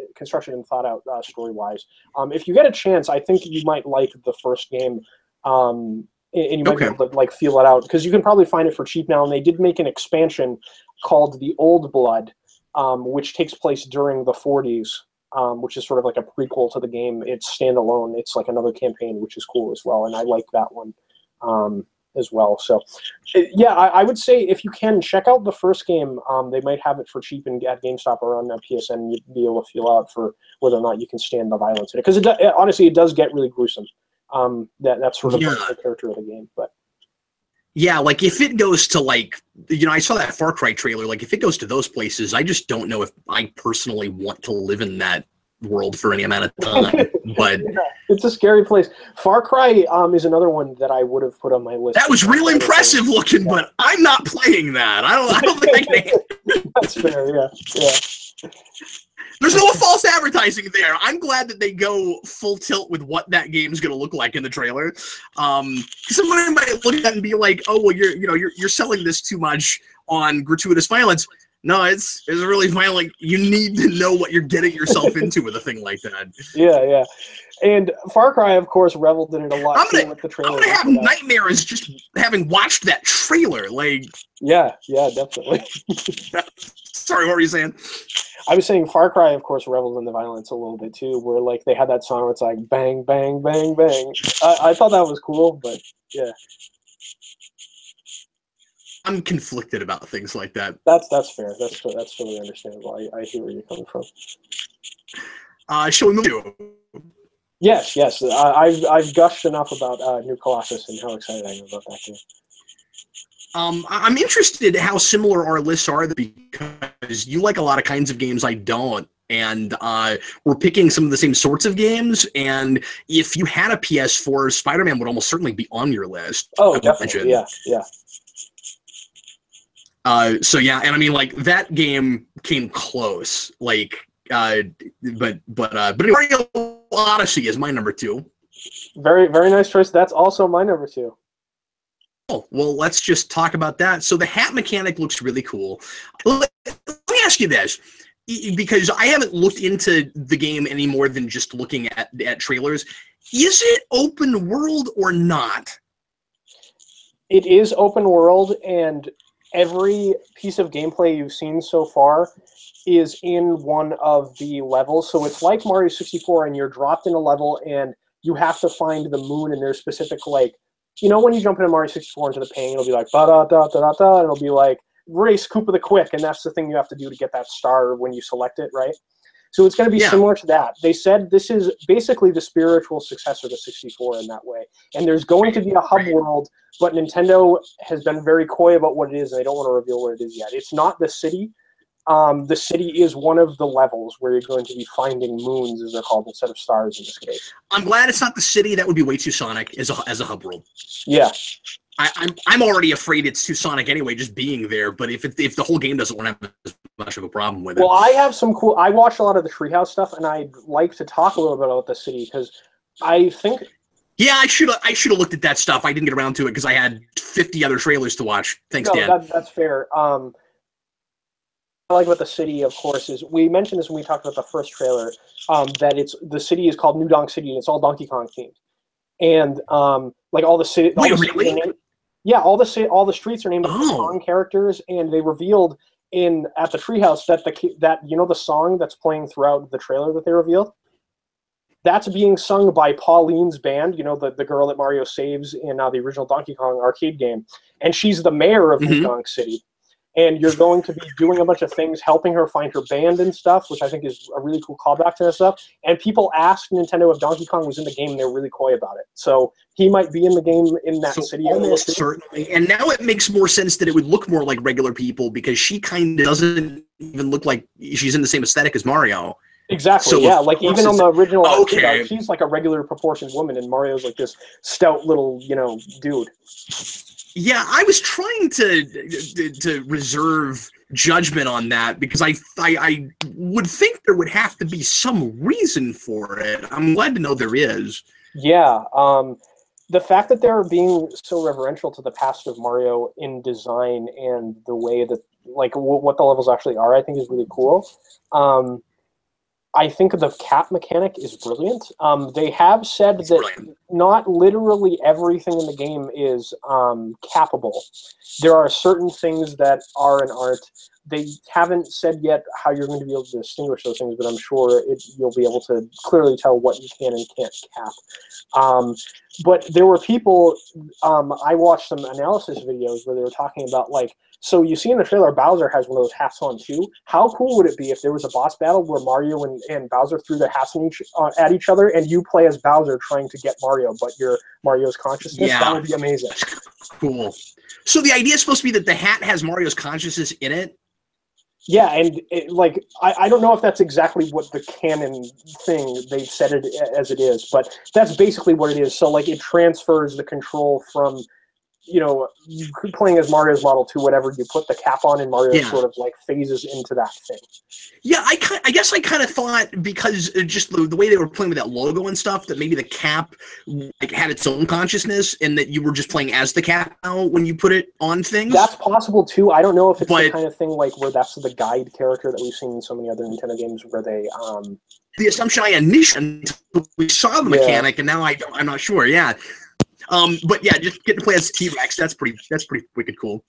[SPEAKER 2] out story-wise. If you get a chance, I think you might like the first game, and you might be able to like feel it out, because you can probably find it for cheap now. And they did make an expansion called The Old Blood, which takes place during the 40s. Which is sort of like a prequel to the game. It's standalone. It's like another campaign, which is cool as well, and I like that one as well. So, yeah, I would say if you can, check out the first game. They might have it for cheap at GameStop or on PSN. You'd be able to feel out for whether or not you can stand the violence in it, because honestly, it does get really gruesome. That's sort of the character of the game, but.
[SPEAKER 1] Yeah, like if it goes to like, I saw that Far Cry trailer, like if it goes to those places, I just don't know if I personally want to live in that world for any amount of time. But
[SPEAKER 2] yeah, it's a scary place. Far Cry is another one that I would have put on my list.
[SPEAKER 1] That was real impressive looking, but I'm not playing that. I don't think I can.
[SPEAKER 2] That's fair, yeah.
[SPEAKER 1] There's no false advertising there. I'm glad that they go full tilt with what that game's going to look like in the trailer. Somebody might look at that and be like, "Oh, well, you're selling this too much on gratuitous violence." No, it's really violent. You need to know what you're getting yourself into with a thing like that.
[SPEAKER 2] Yeah. And Far Cry, of course, reveled in it a lot too with the trailer.
[SPEAKER 1] I'm gonna have nightmares just having watched that trailer. Like,
[SPEAKER 2] yeah, definitely.
[SPEAKER 1] Sorry, what were you saying?
[SPEAKER 2] I was saying Far Cry, of course, reveled in the violence a little bit too, where like they had that song where it's like bang, bang, bang, bang. I thought that was cool, but yeah.
[SPEAKER 1] I'm conflicted about things like that.
[SPEAKER 2] That's fair. That's totally understandable. I hear where you're coming from.
[SPEAKER 1] Shall we move to?
[SPEAKER 2] Yes. I've gushed enough about New Colossus and how excited I am about that game.
[SPEAKER 1] I'm interested how similar our lists are because you like a lot of kinds of games I don't, and we're picking some of the same sorts of games. And if you had a PS4, Spider-Man would almost certainly be on your list.
[SPEAKER 2] Oh, definitely. Yeah.
[SPEAKER 1] So yeah, and I mean, like, that game came close. Like, but Mario Odyssey is my number 2.
[SPEAKER 2] Very, very nice choice. That's also my number 2.
[SPEAKER 1] Oh, well, let's just talk about that. So the hat mechanic looks really cool. Let me ask you this, because I haven't looked into the game any more than just looking at trailers. Is it open world or not?
[SPEAKER 2] It is open world, and every piece of gameplay you've seen so far is in one of the levels. So it's like Mario 64, and you're dropped in a level, and you have to find the moon, and there's specific, like, you know, when you jump into Mario 64 into the pain, it'll be like, da-da-da-da-da-da, and it'll be like, race Koopa the Quick, and that's the thing you have to do to get that star when you select it, right? So it's going to be similar to that. They said this is basically the spiritual successor to 64 in that way. And there's going to be a hub world, but Nintendo has been very coy about what it is, and they don't want to reveal what it is yet. It's not the city. The city is one of the levels where you're going to be finding moons, as they're called, instead of stars in this case. I'm
[SPEAKER 1] glad it's not the city. That would be way too Sonic as a hub world.
[SPEAKER 2] Yeah.
[SPEAKER 1] I'm already afraid it's too Sonic anyway, just being there. But if the whole game doesn't want to have as much of a problem with it.
[SPEAKER 2] Well, I have some cool. I watched a lot of the Treehouse stuff, and I'd like to talk a little bit about the city because I think.
[SPEAKER 1] Yeah, I should have looked at that stuff. I didn't get around to it because I had 50 other trailers to watch. Thanks, Dan.
[SPEAKER 2] That's fair. I like about the city, of course, is we mentioned this when we talked about the first trailer. That the city is called New Donk City, and it's all Donkey Kong themed, and like all the city.
[SPEAKER 1] Wait, really?
[SPEAKER 2] Yeah, all the streets are named after Kong characters, and they revealed at the Treehouse that you know the song that's playing throughout the trailer that they revealed. That's being sung by Pauline's band, you know, the girl that Mario saves in the original Donkey Kong arcade game, and she's the mayor of New Donk City. And you're going to be doing a bunch of things, helping her find her band and stuff, which I think is a really cool callback to this stuff. And people asked Nintendo if Donkey Kong was in the game, and they were really coy about it. So he might be in the game in that city.
[SPEAKER 1] Almost certainly. And now it makes more sense that it would look more like regular people because she kind of doesn't even look like she's in the same aesthetic as Mario.
[SPEAKER 2] Exactly, so yeah. Like, even on the original, she's like a regular proportioned woman, and Mario's like this stout little, you know, dude.
[SPEAKER 1] Yeah, I was trying to reserve judgment on that because I would think there would have to be some reason for it. I'm glad to know there is.
[SPEAKER 2] Yeah, the fact that they're being so reverential to the past of Mario in design and the way that, like, what the levels actually are, I think is really cool. I think the cap mechanic is brilliant. They have said that not literally everything in the game is cappable. There are certain things that are an art. They haven't said yet how you're going to be able to distinguish those things, but I'm sure you'll be able to clearly tell what you can and can't cap. But there were people, I watched some analysis videos where they were talking about, like, so you see in the trailer, Bowser has one of those hats on too. How cool would it be if there was a boss battle where Mario and Bowser threw their hats at each other, and you play as Bowser trying to get Mario, but you're Mario's consciousness? Yeah. That would be amazing.
[SPEAKER 1] Cool. So the idea is supposed to be that the hat has Mario's consciousness in it?
[SPEAKER 2] Yeah, and I don't know if that's exactly what the canon thing they've said it as it is, but that's basically what it is. So, like, it transfers the control from you know, playing as Mario's Model 2, whatever, you put the cap on and Mario sort of like phases into that thing.
[SPEAKER 1] Yeah, I guess I kind of thought, because just the way they were playing with that logo and stuff, that maybe the cap like had its own consciousness and that you were just playing as the cap now when you put it on things.
[SPEAKER 2] That's possible too. I don't know if it's the kind of thing like where that's the guide character that we've seen in so many other Nintendo games where they
[SPEAKER 1] the assumption I initially until we saw the mechanic, and now I'm not sure. Yeah. But yeah, just getting to play as T-Rex, that's pretty wicked cool.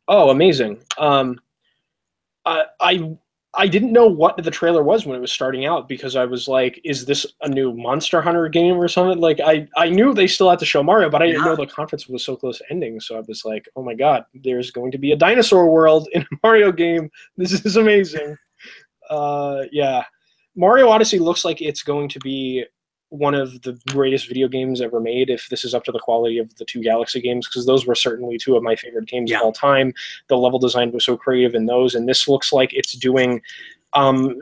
[SPEAKER 2] Oh, amazing. I didn't know what the trailer was when it was starting out, because I was like, is this a new Monster Hunter game or something? Like, I knew they still had to show Mario, but I didn't know the conference was so close to ending. So I was like, oh my god, there's going to be a dinosaur world in a Mario game. This is amazing. Yeah. Mario Odyssey looks like it's going to be one of the greatest video games ever made, if this is up to the quality of the two Galaxy games, because those were certainly two of my favorite games of all time. The level design was so creative in those, and this looks like it's doing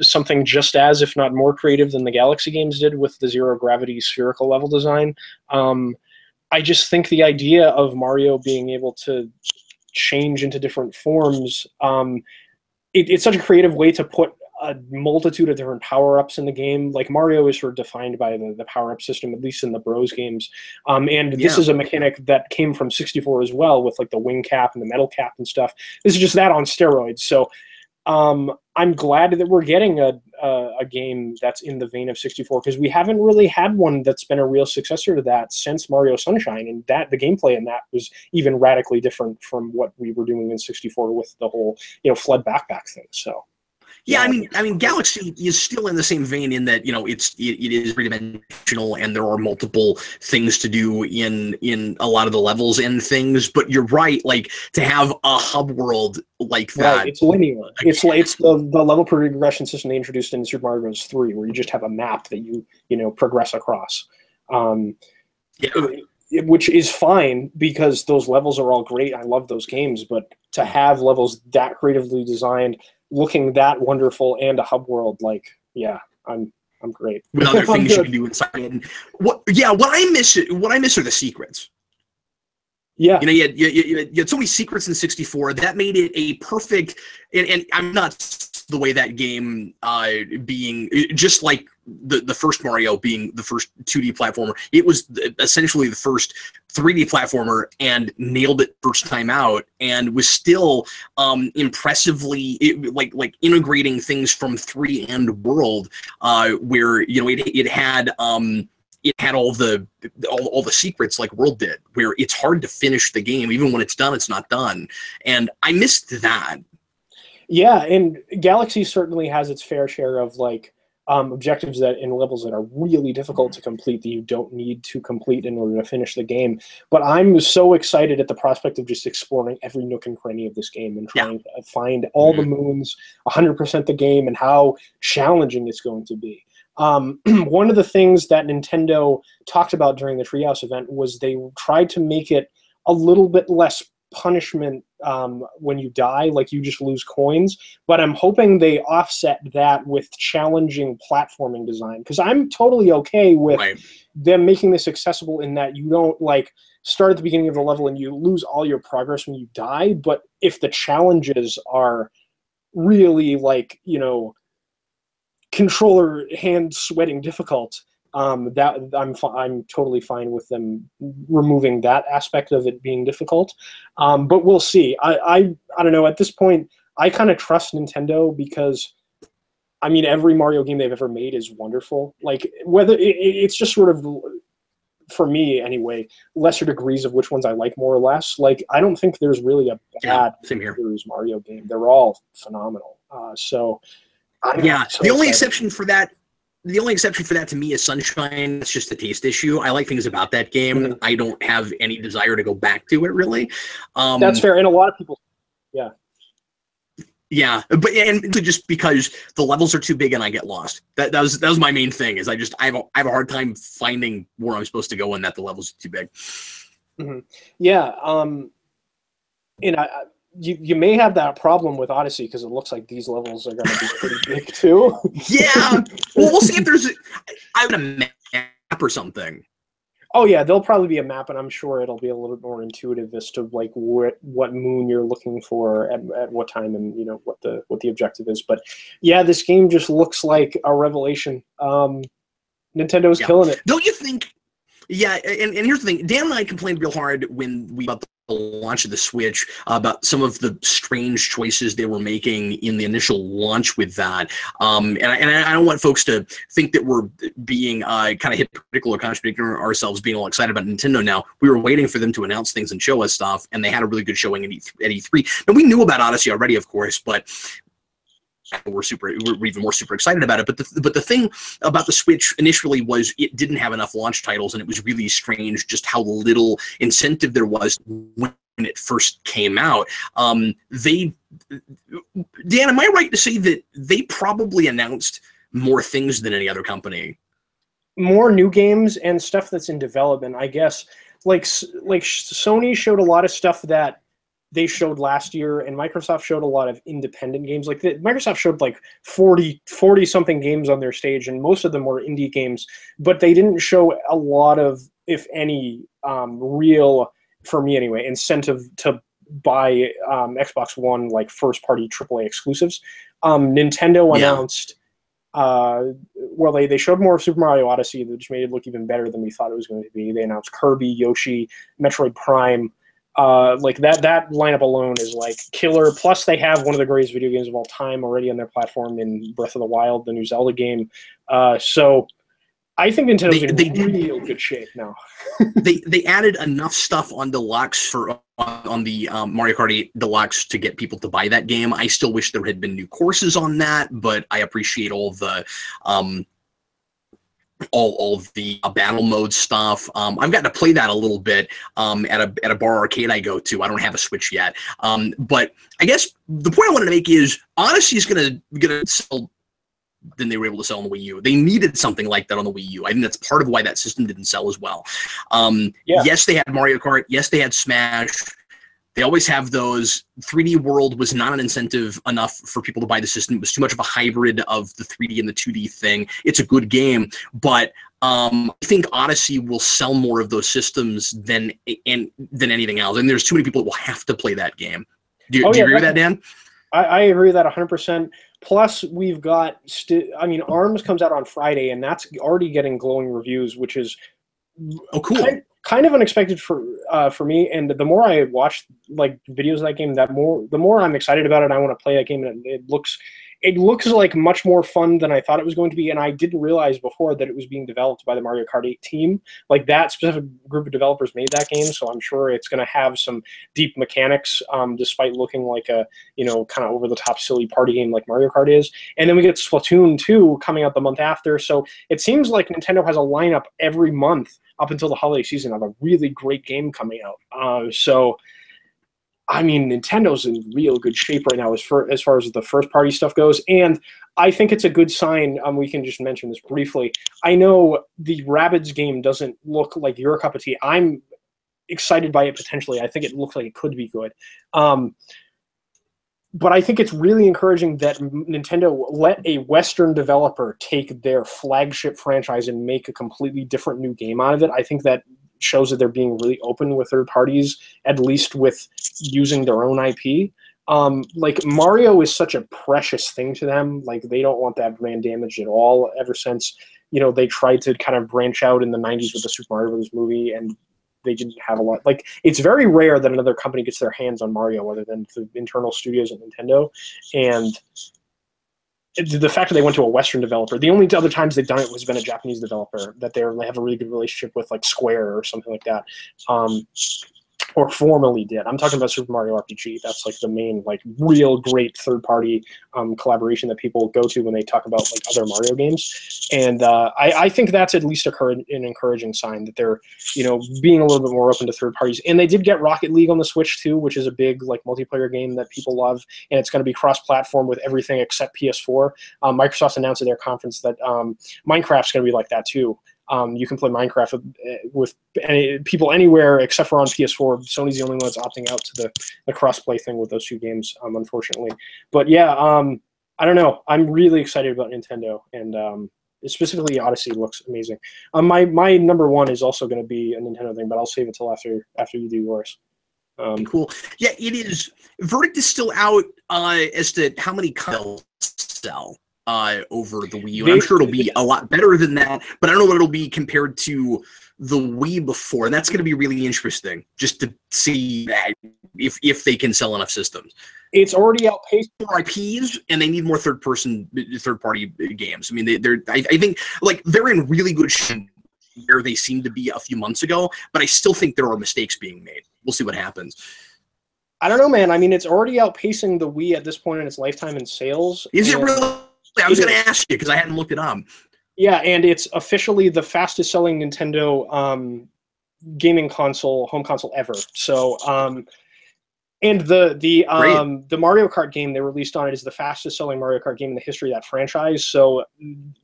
[SPEAKER 2] something just as, if not more creative than the Galaxy games did with the zero-gravity spherical level design. I just think the idea of Mario being able to change into different forms, it's such a creative way to put a multitude of different power-ups in the game. Like, Mario is sort of defined by the power-up system, at least in the Bros games. And this is a mechanic that came from 64 as well, with like the wing cap and the metal cap and stuff. This is just that on steroids. So I'm glad that we're getting a game that's in the vein of 64, because we haven't really had one that's been a real successor to that since Mario Sunshine, and that the gameplay in that was even radically different from what we were doing in 64 with the whole, you know, flood backpack thing. So
[SPEAKER 1] yeah, I mean, Galaxy is still in the same vein in that, you know, it is three-dimensional and there are multiple things to do in a lot of the levels and things. But you're right, like, to have a hub world like that,
[SPEAKER 2] right, it's linear. It's the level progression system they introduced in Super Mario Bros. 3, where you just have a map that you know progress across. Which is fine, because those levels are all great. I love those games, but to have levels that creatively designed, looking that wonderful, and a hub world, like, yeah, I'm great.
[SPEAKER 1] With other things you can do inside. And what I miss are the secrets.
[SPEAKER 2] Yeah,
[SPEAKER 1] you know, you had so many secrets in 64 that made it a perfect. And I'm not the way that game being just like the first Mario being the first 2D platformer. It was essentially the first 3D platformer and nailed it first time out, and was still impressively like integrating things from 3 and World, where, you know, it had all the secrets like World did, where it's hard to finish the game. Even when it's done, it's not done. And I missed that.
[SPEAKER 2] Yeah, and Galaxy certainly has its fair share of like objectives that in levels that are really difficult to complete, that you don't need to complete in order to finish the game. But I'm so excited at the prospect of just exploring every nook and cranny of this game and trying to find all the moons, 100% the game, and how challenging it's going to be. One of the things that Nintendo talked about during the Treehouse event was they tried to make it a little bit less punishment when you die, like you just lose coins, but I'm hoping they offset that with challenging platforming design, because I'm totally okay with them making this accessible in that you don't like start at the beginning of the level and you lose all your progress when you die. But if the challenges are really like, you know, controller hand sweating difficult, that I'm totally fine with them removing that aspect of it being difficult. But we'll see. I don't know. At this point, I kind of trust Nintendo, because I mean, every Mario game they've ever made is wonderful. Like, whether it's just sort of, for me anyway, lesser degrees of which ones I like more or less. Like, I don't think there's really a bad Mario game. They're all phenomenal. So
[SPEAKER 1] the only exception for that to me is Sunshine. It's just a taste issue. I like things about that game. I don't have any desire to go back to it, really.
[SPEAKER 2] That's fair, and a lot of people,
[SPEAKER 1] yeah, but just because the levels are too big and I get lost. That was my main thing. Is I have a hard time finding where I'm supposed to go when the levels are too big.
[SPEAKER 2] Yeah, and you may have that problem with Odyssey, because it looks like these levels are going to be pretty big too.
[SPEAKER 1] Yeah, well, we'll see if there's a map or something.
[SPEAKER 2] Oh yeah, there'll probably be a map, and I'm sure it'll be a little bit more intuitive as to like what moon you're looking for at what time, and you know what the objective is. But yeah, this game just looks like a revelation. Nintendo's killing it.
[SPEAKER 1] Don't you think? Yeah, and here's the thing. Dan and I complained real hard when we about the launch of the Switch about some of the strange choices they were making in the initial launch with that. And I don't want folks to think that we're being kind of hypocritical or contradicting ourselves, being all excited about Nintendo now. We were waiting for them to announce things and show us stuff, and they had a really good showing at E3. And we knew about Odyssey already, of course, but we're even more super excited about it. But the thing about the Switch initially was it didn't have enough launch titles, and it was really strange just how little incentive there was when it first came out. Dan, am I right to say that they probably announced more things than any other company?
[SPEAKER 2] More new games and stuff that's in development, I guess. Like Sony showed a lot of stuff that they showed last year, and Microsoft showed a lot of independent games. Like Microsoft showed like 40 something games on their stage, and most of them were indie games, but they didn't show a lot of, if any, real, for me anyway, incentive to buy Xbox One like first party AAA exclusives. Nintendo announced well, they showed more of Super Mario Odyssey, which made it look even better than we thought it was going to be. They announced Kirby, Yoshi, Metroid Prime. Like that lineup alone is like killer. Plus, they have one of the greatest video games of all time already on their platform in Breath of the Wild, the new Zelda game. So I think Nintendo's in real good shape now.
[SPEAKER 1] they added enough stuff on Deluxe on the Mario Kart 8 Deluxe to get people to buy that game. I still wish there had been new courses on that, but I appreciate all the battle mode stuff. I've gotten to play that a little bit at a bar arcade I go to. I don't have a Switch yet, but I guess the point I wanted to make is Odyssey is gonna sell than they were able to sell on the Wii U. They needed something like that on the Wii U. I think that's part of why that system didn't sell as well. Yes, they had Mario Kart. Yes, they had Smash. They always have those. 3D World was not an incentive enough for people to buy the system. It was too much of a hybrid of the 3D and the 2D thing. It's a good game, but I think Odyssey will sell more of those systems than anything else. And there's too many people that will have to play that game. Do you agree with that, Dan?
[SPEAKER 2] I agree with that 100%. Plus, we've got ARMS comes out on Friday, and that's already getting glowing reviews, which is
[SPEAKER 1] cool.
[SPEAKER 2] Kind of unexpected for me. And the more I watch like videos of that game, the more I'm excited about it. And I want to play that game, and it looks like much more fun than I thought it was going to be. And I didn't realize before that it was being developed by the Mario Kart 8 team. Like that specific group of developers made that game, so I'm sure it's going to have some deep mechanics, despite looking like a kind of over the top silly party game like Mario Kart is. And then we get Splatoon 2 coming out the month after. So it seems like Nintendo has a lineup every month up until the holiday season of a really great game coming out. So I mean, Nintendo's in real good shape right now as far as the first-party stuff goes, and I think it's a good sign. We can just mention this briefly. I know the Rabbids game doesn't look like your cup of tea. I'm excited by it potentially. I think it looks like it could be good. But I think it's really encouraging that Nintendo let a Western developer take their flagship franchise and make a completely different new game out of it. I think that shows that they're being really open with third parties, at least with using their own IP. Like Mario is such a precious thing to them. Like they don't want that brand damaged at all. Ever since they tried to kind of branch out in the 90s with the Super Mario Bros. Movie, and they didn't have a lot. Like it's very rare that another company gets their hands on Mario other than the internal studios at Nintendo. And the fact that they went to a Western developer, the only other times they've done it was been a Japanese developer that they have a really good relationship with, like Square or something like that, or formerly did. I'm talking about Super Mario RPG. That's like the main, like, real great third-party collaboration that people go to when they talk about like other Mario games. And I think that's at least an encouraging sign that they're being a little bit more open to third parties. And they did get Rocket League on the Switch too, which is a big like multiplayer game that people love, and it's going to be cross-platform with everything except PS4. Microsoft announced at their conference that Minecraft's going to be like that too. You can play Minecraft with people anywhere except for on PS4. Sony's the only one that's opting out to the cross-play thing with those two games, unfortunately. But yeah, I don't know. I'm really excited about Nintendo, and Specifically, Odyssey looks amazing. My number one is also going to be a Nintendo thing, but I'll save it till after you do yours.
[SPEAKER 1] Cool. Yeah, it is. Verdict is still out as to how many they'll sell over the Wii U. I'm sure it'll be a lot better than that, but I don't know what it'll be compared to the Wii before, and that's going to be really interesting just to see that if they can sell enough systems.
[SPEAKER 2] It's already outpaced
[SPEAKER 1] more IPs, and they need more third-party games. I mean, I think like they're in really good shape where they seemed to be a few months ago, but I still think there are mistakes being made. We'll see what happens.
[SPEAKER 2] I don't know, man. I mean, it's already outpacing the Wii at this point in its lifetime in sales.
[SPEAKER 1] Is it really? I was going to ask you because I hadn't looked it up.
[SPEAKER 2] Yeah, and it's officially the fastest-selling Nintendo gaming console, home console ever. So, and the Mario Kart game they released on it is the fastest-selling Mario Kart game in the history of that franchise. So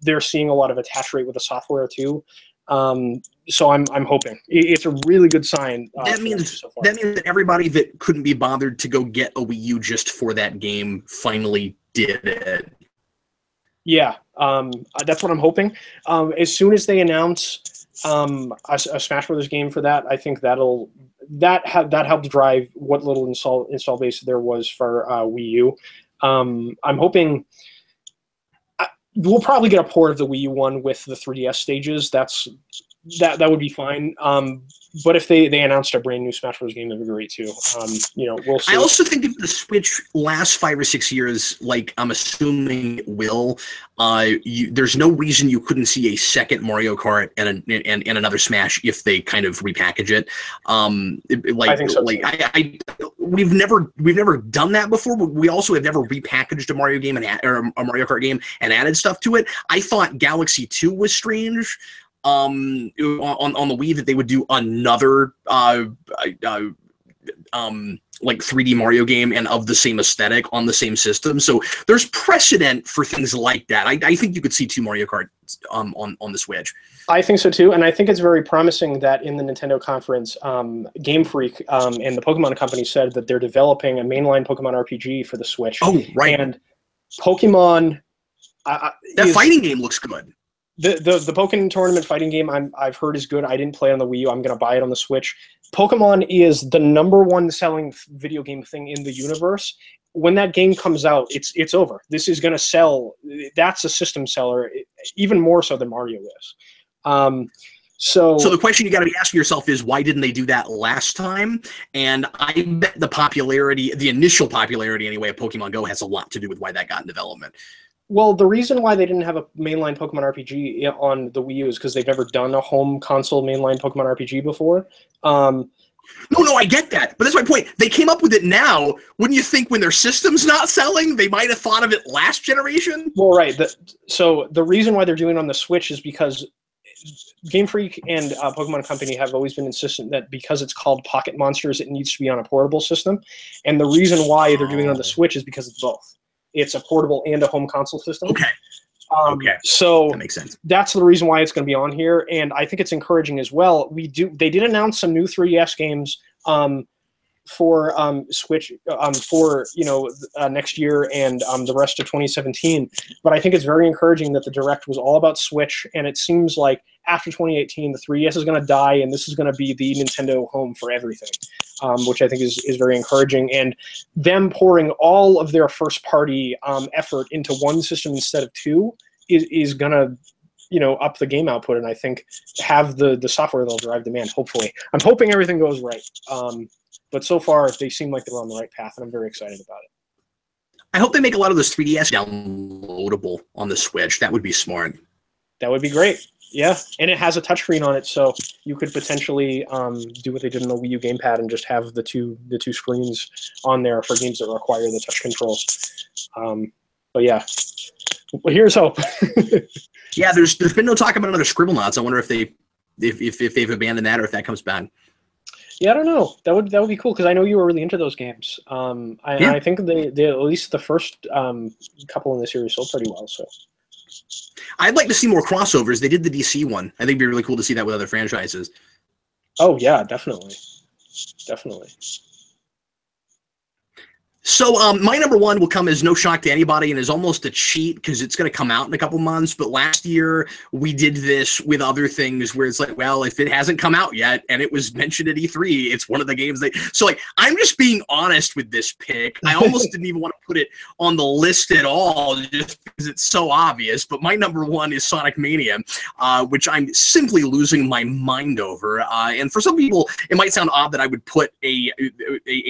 [SPEAKER 2] they're seeing a lot of attach rate with the software too. So I'm hoping it's a really good sign.
[SPEAKER 1] That means that everybody that couldn't be bothered to go get a Wii U just for that game finally did it.
[SPEAKER 2] Yeah, that's what I'm hoping. As soon as they announce a Smash Brothers game for that, I think that helped drive what little install base there was for Wii U. I'm hoping we'll probably get a port of the Wii U one with the 3DS stages. That would be fine. But if they announced a brand new Smash Bros. Game, that would be great too. We'll see.
[SPEAKER 1] I also think if the Switch lasts 5 or 6 years, like I'm assuming it will, there's no reason you couldn't see a second Mario Kart and another Smash if they kind of repackage it.
[SPEAKER 2] I think so.
[SPEAKER 1] We've never done that before, but we also have never repackaged a Mario game or a Mario Kart game and added stuff to it. I thought Galaxy 2 was strange. On the Wii that they would do another like 3D Mario game and of the same aesthetic on the same system. So there's precedent for things like that. I think you could see 2 Mario Kart on the Switch.
[SPEAKER 2] I think so too, and I think it's very promising that in the Nintendo conference, Game Freak and the Pokemon Company said that they're developing a mainline Pokemon RPG for the Switch.
[SPEAKER 1] Oh, right.
[SPEAKER 2] And Pokemon
[SPEAKER 1] that fighting game looks good.
[SPEAKER 2] The Pokemon tournament fighting game I've heard is good. I didn't play it on the Wii U. I'm going to buy it on the Switch. Pokemon is the #1 selling video game thing in the universe. When that game comes out, it's over. This is going to sell. That's a system seller, even more so than Mario is. So
[SPEAKER 1] the question you got to be asking yourself is, why didn't they do that last time? And I bet the initial popularity anyway, of Pokemon Go has a lot to do with why that got in development.
[SPEAKER 2] Well, the reason why they didn't have a mainline Pokemon RPG on the Wii U is because they've never done a home console mainline Pokemon RPG before. No,
[SPEAKER 1] I get that, but that's my point. They came up with it now. Wouldn't you think when their system's not selling, they might have thought of it last generation?
[SPEAKER 2] Well, right. So the reason why they're doing it on the Switch is because Game Freak and Pokemon Company have always been insistent that because it's called Pocket Monsters, it needs to be on a portable system. And the reason why they're doing it on the Switch is because it's both. It's a portable and a home console system.
[SPEAKER 1] Okay.
[SPEAKER 2] So
[SPEAKER 1] that makes sense.
[SPEAKER 2] That's the reason why it's going to be on here, and I think it's encouraging as well. They did announce some new 3DS games for Switch for next year and the rest of 2017. But I think it's very encouraging that the Direct was all about Switch, and it seems like after 2018, the 3DS is going to die, and this is going to be the Nintendo home for everything, which I think is very encouraging. And them pouring all of their first-party effort into one system instead of two is going to up the game output, and I think have the software that'll drive demand, hopefully. I'm hoping everything goes right. But so far, they seem like they're on the right path, and I'm very excited about it.
[SPEAKER 1] I hope they make a lot of those 3DS downloadable on the Switch. That would be smart.
[SPEAKER 2] That would be great. Yeah, and it has a touchscreen on it, so you could potentially do what they did in the Wii U gamepad and just have the two screens on there for games that require the touch controls. But yeah, well, here's hope.
[SPEAKER 1] Yeah, there's been no talk about another Scribblenauts. I wonder if they've abandoned that or if that comes back.
[SPEAKER 2] Yeah, I don't know. That would be cool because I know you were really into those games. I think they at least the first couple in the series sold pretty well. So
[SPEAKER 1] I'd like to see more crossovers. They did the DC one. I think it'd be really cool to see that with other franchises.
[SPEAKER 2] Oh yeah, definitely.
[SPEAKER 1] So my number one will come as no shock to anybody and is almost a cheat because it's going to come out in a couple months. But last year we did this with other things where it's like, well, if it hasn't come out yet and it was mentioned at E3, it's one of the games that. So like, I'm just being honest with this pick. I almost didn't even want to put it on the list at all just because it's so obvious. But my number one is Sonic Mania, which I'm simply losing my mind over. And for some people, it might sound odd that I would put a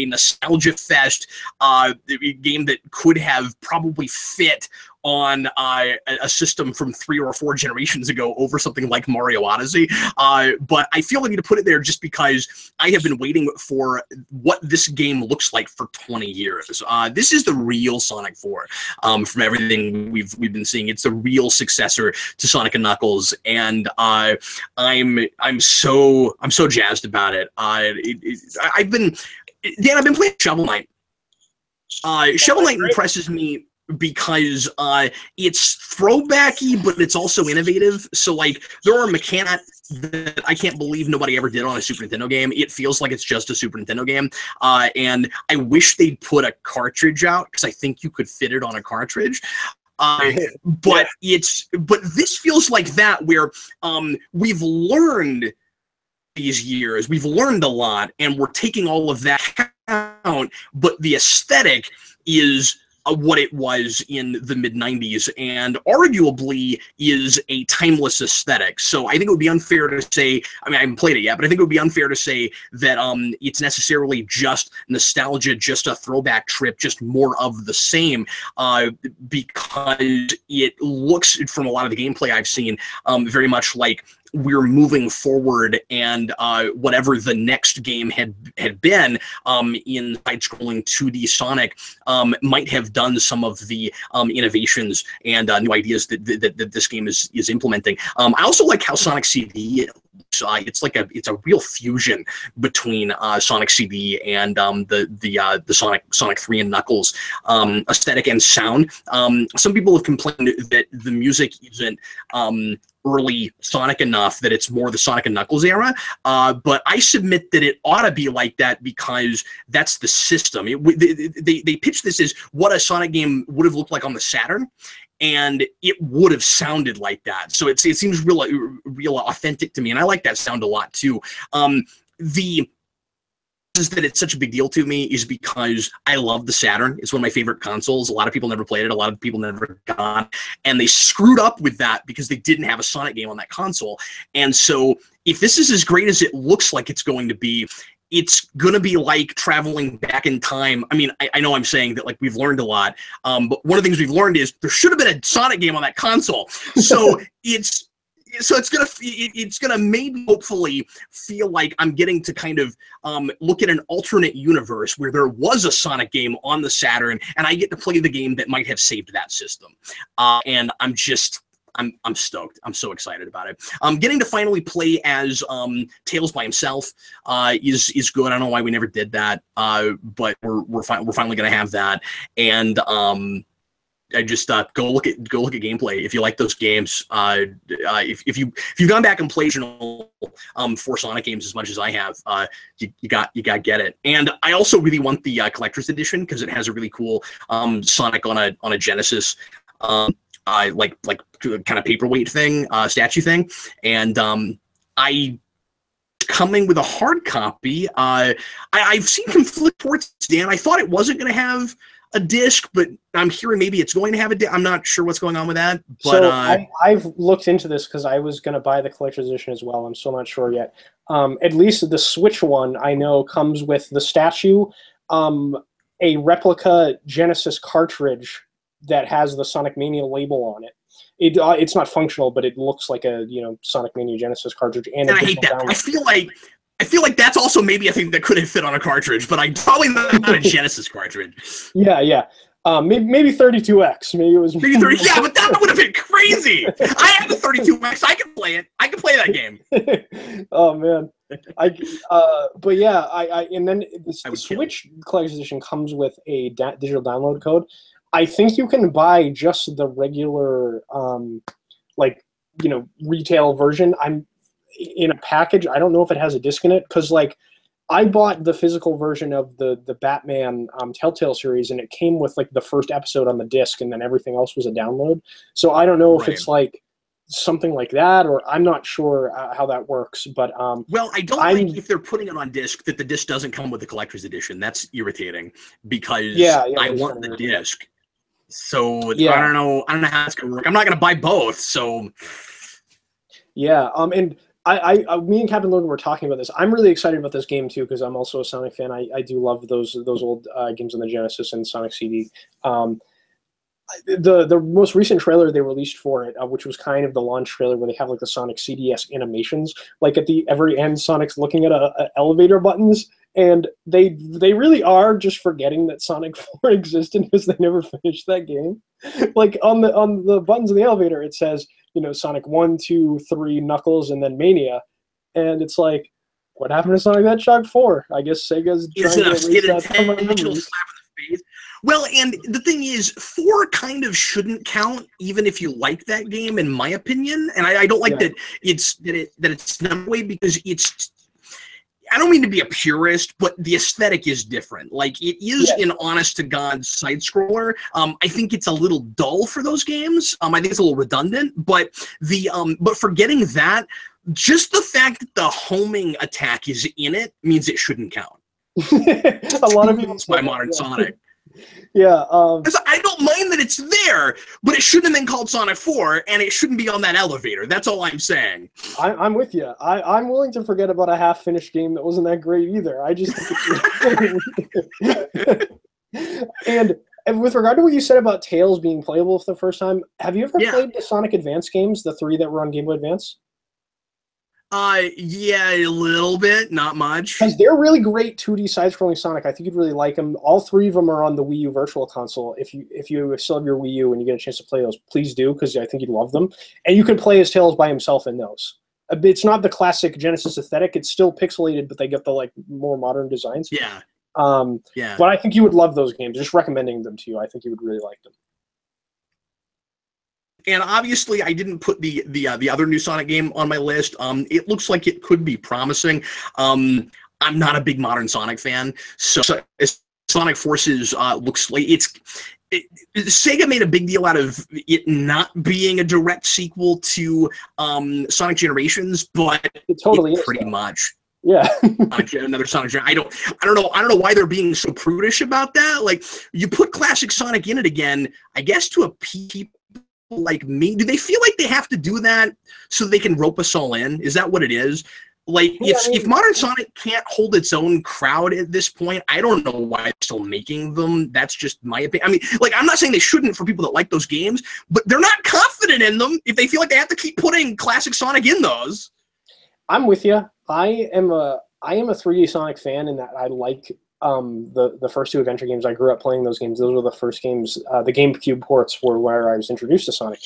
[SPEAKER 1] nostalgia fest. A game that could have probably fit on a system from 3 or 4 generations ago over something like Mario Odyssey. But I feel I need to put it there just because I have been waiting for what this game looks like for 20 years. This is the real Sonic 4 from everything we've been seeing. It's the real successor to Sonic and Knuckles, and I'm so jazzed about it. I've been playing Shovel Knight. Shovel Knight impresses me because it's throwbacky, but it's also innovative. So like there are mechanics that I can't believe nobody ever did on a Super Nintendo game. It feels like it's just a Super Nintendo game, and I wish they'd put a cartridge out because I think you could fit it on a cartridge. But this feels like that where we've learned these years, we've learned a lot, and we're taking all of that out, but the aesthetic is what it was in the mid-90s and arguably is a timeless aesthetic. So I think it would be unfair to say, I mean, I haven't played it yet, but I think it would be unfair to say that it's necessarily just nostalgia, just a throwback trip, just more of the same, because it looks, from a lot of the gameplay I've seen, very much like we're moving forward, and whatever the next game had been in side-scrolling 2D Sonic might have done some of the innovations and new ideas that this game is implementing. I also like how Sonic CD. It's a real fusion between Sonic CD and the Sonic 3 and Knuckles aesthetic and sound. Some people have complained that the music isn't early Sonic enough, that it's more the Sonic and Knuckles era, but I submit that it ought to be like that because that's the system. They pitched this as what a Sonic game would have looked like on the Saturn, and it would have sounded like that. So it seems real authentic to me, and I like that sound a lot too. The is that it's such a big deal to me is because I love the Saturn. It's one of my favorite consoles. A lot of people never played it. A lot of people never got, and they screwed up with that because they didn't have a Sonic game on that console. And so if this is as great as it looks like it's going to be, it's going to be like traveling back in time. I mean, I know I'm saying that like we've learned a lot, but one of the things we've learned is there should have been a Sonic game on that console. So it's gonna maybe hopefully feel like I'm getting to kind of look at an alternate universe where there was a Sonic game on the Saturn, and I get to play the game that might have saved that system. And I'm stoked. I'm so excited about it. Getting to finally play as Tails by himself is good. I don't know why we never did that, but we're finally gonna have that. And I just go look at gameplay if you like those games. If you've gone back and played original 4 Sonic games as much as I have, you got to get it. And I also really want the collector's edition because it has a really cool Sonic on a Genesis like kind of paperweight thing, statue thing, and I coming with a hard copy. I've seen conflict reports, Dan. I thought it wasn't going to have a disc, but I'm hearing maybe it's going to have a disc. I'm not sure what's going on with that. But
[SPEAKER 2] so I've looked into this because I was going to buy the collector's edition as well. I'm still not sure yet. At least the Switch one I know comes with the statue, a replica Genesis cartridge that has the Sonic Mania label on it. It's not functional, but it looks like a Sonic Mania Genesis cartridge. And
[SPEAKER 1] I hate that. Download. I feel like that's also maybe a thing that could have fit on a cartridge, but probably not a Genesis cartridge.
[SPEAKER 2] Yeah. Maybe 32X. Maybe it was
[SPEAKER 1] 30. Yeah, but that would have been crazy. I have the 32X. I can play it. I can play that game.
[SPEAKER 2] Oh man, but yeah, and then the Switch collector's edition comes with a digital download code. I think you can buy just the regular, retail version. I'm in a package. I don't know if it has a disc in it because I bought the physical version of the Batman Telltale series, and it came with like the first episode on the disc, and then everything else was a download. So I don't know if it's like something like that, or I'm not sure how that works. But
[SPEAKER 1] well, I don't like if they're putting it on disc that the disc doesn't come with the collector's edition. That's irritating because I want the disc. So I don't know how it's gonna work. I'm not gonna buy both. So
[SPEAKER 2] yeah, and me and Captain Logan were talking about this. I'm really excited about this game too because I'm also a Sonic fan. I do love those old games on the Genesis and Sonic CD. The most recent trailer they released for it, which was kind of the launch trailer where they have like the Sonic CDS animations, like at the very end, Sonic's looking at elevator buttons, and they really are just forgetting that Sonic 4 existed because they never finished that game. Like on the buttons in the elevator, it says, you know, Sonic 1, 2, 3, Knuckles, and then Mania, and it's like, what happened to Sonic the Hedgehog 4? I guess Sega's trying to erase that from my memories.
[SPEAKER 1] Well, and the thing is, 4 kind of shouldn't count, even if you like that game, in my opinion. And I don't like that it's not way because it's. I don't mean to be a purist, but the aesthetic is different. Like it is an honest to God side scroller. I think it's a little dull for those games. I think it's a little redundant, but but forgetting that, just the fact that the homing attack is in it means it shouldn't count.
[SPEAKER 2] A lot of people
[SPEAKER 1] by modern Sonic.
[SPEAKER 2] Yeah,
[SPEAKER 1] I don't mind that it's there, but it shouldn't have been called Sonic 4, and it shouldn't be on that elevator. That's all I'm saying.
[SPEAKER 2] I'm with you. I'm willing to forget about a half-finished game that wasn't that great either. I just and with regard to what you said about Tails being playable for the first time, have you ever played the Sonic Advance games, the 3 that were on Game Boy Advance?
[SPEAKER 1] Yeah, a little bit, not much.
[SPEAKER 2] Because they're really great 2D side-scrolling Sonic. I think you'd really like them. All 3 of them are on the Wii U Virtual Console. If you still have your Wii U and you get a chance to play those, please do, because I think you'd love them. And you can play as Tails by himself in those. It's not the classic Genesis aesthetic. It's still pixelated, but they get the like more modern designs.
[SPEAKER 1] Yeah.
[SPEAKER 2] But I think you would love those games. Just recommending them to you. I think you would really like them.
[SPEAKER 1] And obviously, I didn't put the other new Sonic game on my list. It looks like it could be promising. I'm not a big modern Sonic fan, so Sonic Forces looks like Sega made a big deal out of it not being a direct sequel to Sonic Generations, but
[SPEAKER 2] it totally is,
[SPEAKER 1] pretty much.
[SPEAKER 2] Yeah.
[SPEAKER 1] Another Sonic. I don't know why they're being so prudish about that. Like, you put classic Sonic in it again, I guess, to appease people like me. Do they feel like they have to do that so they can rope us all in? Is that what it is? Like, if modern Sonic can't hold its own crowd at this point, I don't know why they're still making them. That's just my opinion. I mean, like, I'm not saying they shouldn't for people that like those games, but they're not confident in them if they feel like they have to keep putting classic Sonic in those.
[SPEAKER 2] I'm with you. I am a 3D Sonic fan in that I like the first 2 adventure games. I grew up playing those games. Those were the first games. The GameCube ports were where I was introduced to Sonic.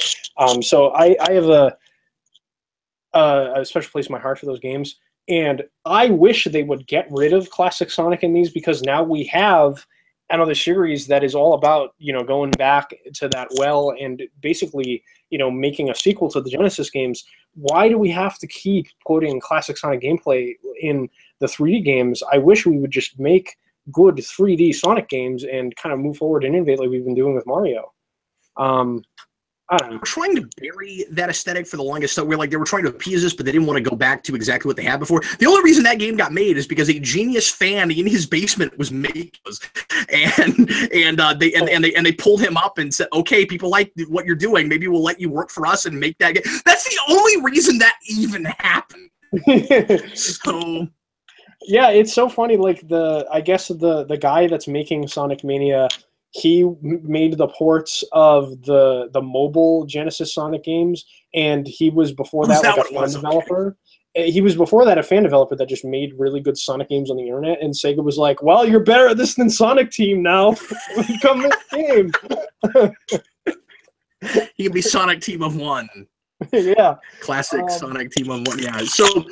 [SPEAKER 2] So I have a special place in my heart for those games. And I wish they would get rid of classic Sonic in these, because now we have another series that is all about, you know, going back to that well and basically, you know, making a sequel to the Genesis games. Why do we have to keep putting classic Sonic gameplay in the 3D games? I wish we would just make good 3D Sonic games and kind of move forward and innovate like we've been doing with Mario. I don't know.
[SPEAKER 1] We're trying to bury that aesthetic for the longest time. We're like, they were trying to appease us, but they didn't want to go back to exactly what they had before. The only reason that game got made is because a genius fan in his basement was making those, and they pulled him up and said, "Okay, people like what you're doing. Maybe we'll let you work for us and make that game." That's the only reason that even happened. So.
[SPEAKER 2] Yeah, it's so funny. Like I guess the guy that's making Sonic Mania, he made the ports of the mobile Genesis Sonic games, and he was before that like a fan developer. Okay. He was before that a fan developer that just made really good Sonic games on the internet, and Sega was like, "Well, you're better at this than Sonic Team now. Come this game."
[SPEAKER 1] He could be Sonic Team of One.
[SPEAKER 2] Yeah.
[SPEAKER 1] Classic Sonic Team of One. Yeah. So.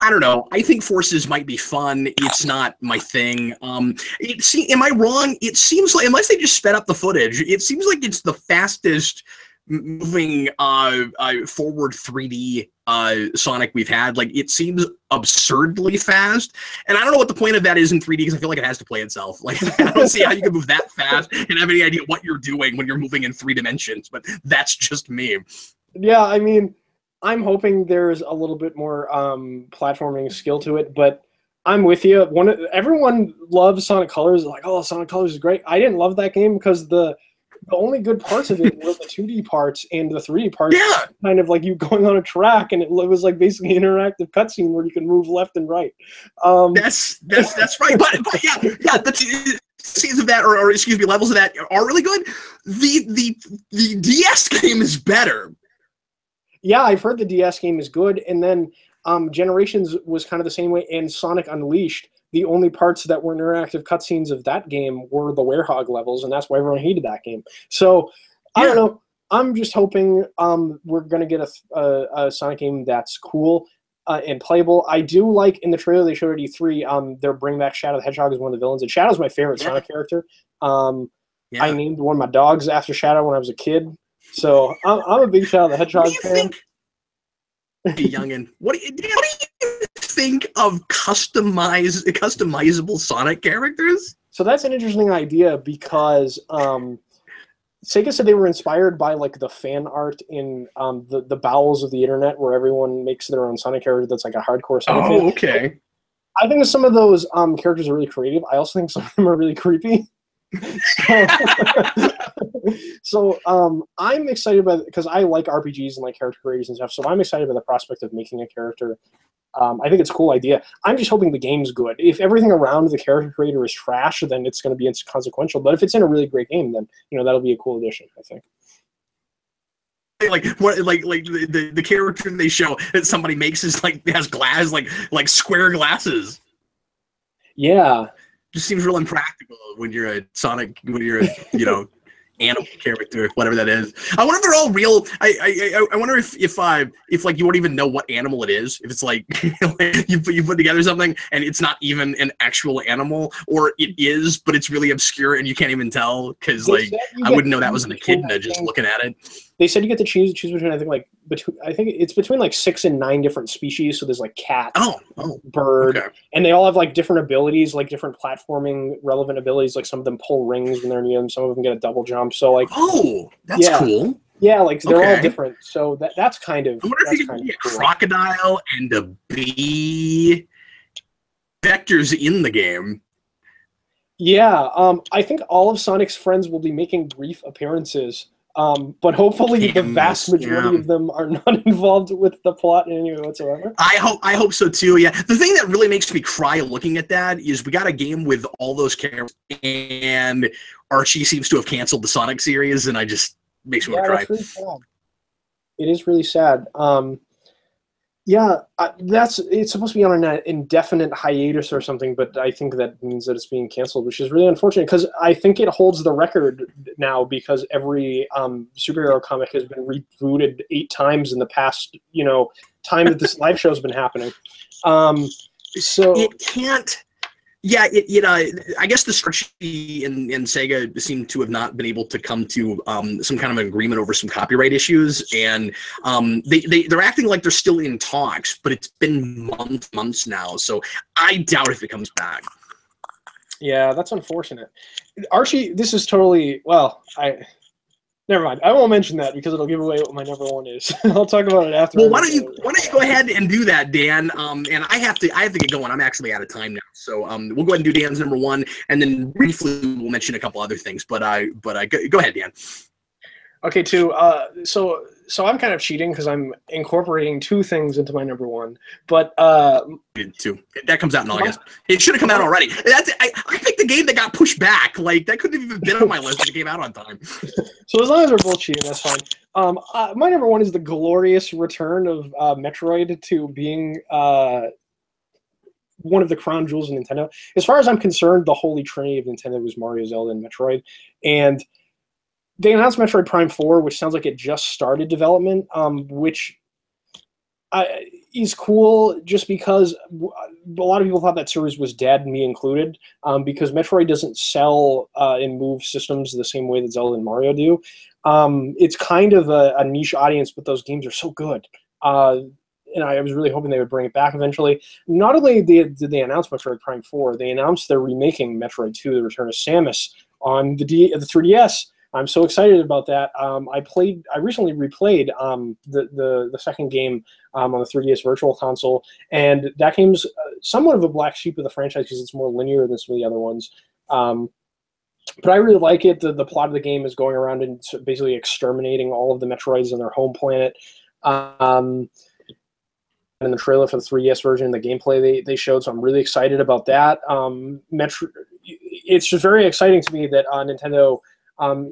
[SPEAKER 1] I don't know. I think Forces might be fun. It's not my thing. Am I wrong? It seems like, unless they just sped up the footage, it seems like it's the fastest moving forward 3D Sonic we've had. Like, it seems absurdly fast, and I don't know what the point of that is in 3D because I feel like it has to play itself. Like, I don't see how you can move that fast and have any idea what you're doing when you're moving in 3 dimensions. But that's just me.
[SPEAKER 2] Yeah, I mean, I'm hoping there's a little bit more platforming skill to it, but I'm with you. Everyone loves Sonic Colors. Like, oh, Sonic Colors is great. I didn't love that game because the only good parts of it were the 2D parts, and the 3D parts kind of like you going on a track, and it was like basically an interactive cutscene where you can move left and right.
[SPEAKER 1] That's right. But yeah, the scenes of that, or excuse me, levels of that are really good. The DS game is better.
[SPEAKER 2] Yeah, I've heard the DS game is good, and then Generations was kind of the same way, and Sonic Unleashed, the only parts that were interactive cutscenes of that game were the Werehog levels, and that's why everyone hated that game. So, I don't know. I'm just hoping we're going to get a Sonic game that's cool and playable. I do like, in the trailer they showed at E3, they're bringing back Shadow the Hedgehog as one of the villains, and Shadow's my favorite Sonic character. I named one of my dogs after Shadow when I was a kid, so I'm a big Shadow the Hedgehog fan.
[SPEAKER 1] Youngin, what do you think of customizable Sonic characters?
[SPEAKER 2] So that's an interesting idea because Sega said they were inspired by like the fan art in the bowels of the internet, where everyone makes their own Sonic character that's like a hardcore Sonic fan.
[SPEAKER 1] Okay.
[SPEAKER 2] I think some of those characters are really creative. I also think some of them are really creepy. So I'm excited about it because I like RPGs and like character creators and stuff. So I'm excited about the prospect of making a character. I think it's a cool idea. I'm just hoping the game's good. If everything around the character creator is trash, then it's going to be inconsequential. But if it's in a really great game, then that'll be a cool addition, I think.
[SPEAKER 1] Like the character they show that somebody makes is has glass like square glasses.
[SPEAKER 2] Yeah.
[SPEAKER 1] Just seems real impractical when you're a Sonic, when you're a animal character, whatever that is. I wonder if they're all real. I wonder if like you won't even know what animal it is. If it's like you put together something and it's not even an actual animal, or it is, but it's really obscure and you can't even tell because like I wouldn't know that was an echidna just looking at it.
[SPEAKER 2] They said you get to choose between I think it's between like 6 and 9 different species. So there's like cat, bird, and they all have like different abilities, like different platforming relevant abilities. Like some of them pull rings when they're near them. Some of them get a double jump. So like,
[SPEAKER 1] that's cool.
[SPEAKER 2] Yeah, like they're all different. So that's kind of.
[SPEAKER 1] I wonder if you can be a crocodile and a bee. Vectors in the game.
[SPEAKER 2] Yeah, I think all of Sonic's friends will be making brief appearances. But hopefully the vast majority of them are not involved with the plot in any way whatsoever.
[SPEAKER 1] I hope so too, yeah. The thing that really makes me cry looking at that is we got a game with all those characters and Archie seems to have canceled the Sonic series, and I just makes me want to cry.
[SPEAKER 2] Really sad. It is really sad. It's supposed to be on an indefinite hiatus or something, but I think that means that it's being canceled, which is really unfortunate because I think it holds the record now because every superhero comic has been rebooted 8 times in the past, time that this live show has been happening. So
[SPEAKER 1] it can't. Yeah, I guess the Squaresheet and Sega seem to have not been able to come to some kind of an agreement over some copyright issues, and they're acting like they're still in talks, but it's been months now, so I doubt if it comes back.
[SPEAKER 2] Yeah, that's unfortunate. Archie, this is totally never mind. I won't mention that because it'll give away what my number 1 is. I'll talk about it after.
[SPEAKER 1] Well, why don't you go ahead and do that, Dan? And I have to get going. I'm actually out of time now, so we'll go ahead and do Dan's number 1, and then briefly we'll mention a couple other things. But go ahead, Dan.
[SPEAKER 2] Okay, so I'm kind of cheating because I'm incorporating 2 things into my number 1. But
[SPEAKER 1] 2. That comes out in August. It should have come out already. I picked the game that got pushed back. Like that couldn't have even been on my list if it came out on time.
[SPEAKER 2] So as long as we're both cheating, that's fine. My number 1 is the glorious return of Metroid to being one of the crown jewels of Nintendo. As far as I'm concerned, the holy trinity of Nintendo was Mario, Zelda, and Metroid, and they announced Metroid Prime 4, which sounds like it just started development, which is cool just because a lot of people thought that series was dead, me included, because Metroid doesn't sell and move systems the same way that Zelda and Mario do. It's kind of a niche audience, but those games are so good. And I was really hoping they would bring it back eventually. Not only did they announce Metroid Prime 4, they announced they're remaking Metroid 2, The Return of Samus, on the 3DS. I'm so excited about that. I recently replayed the second game on the 3DS Virtual Console, and that game's somewhat of a black sheep of the franchise because it's more linear than some of the other ones. But I really like it. The plot of the game is going around and basically exterminating all of the Metroids on their home planet. In the trailer for the 3DS version, the gameplay they showed, so I'm really excited about that. It's just very exciting to me that Nintendo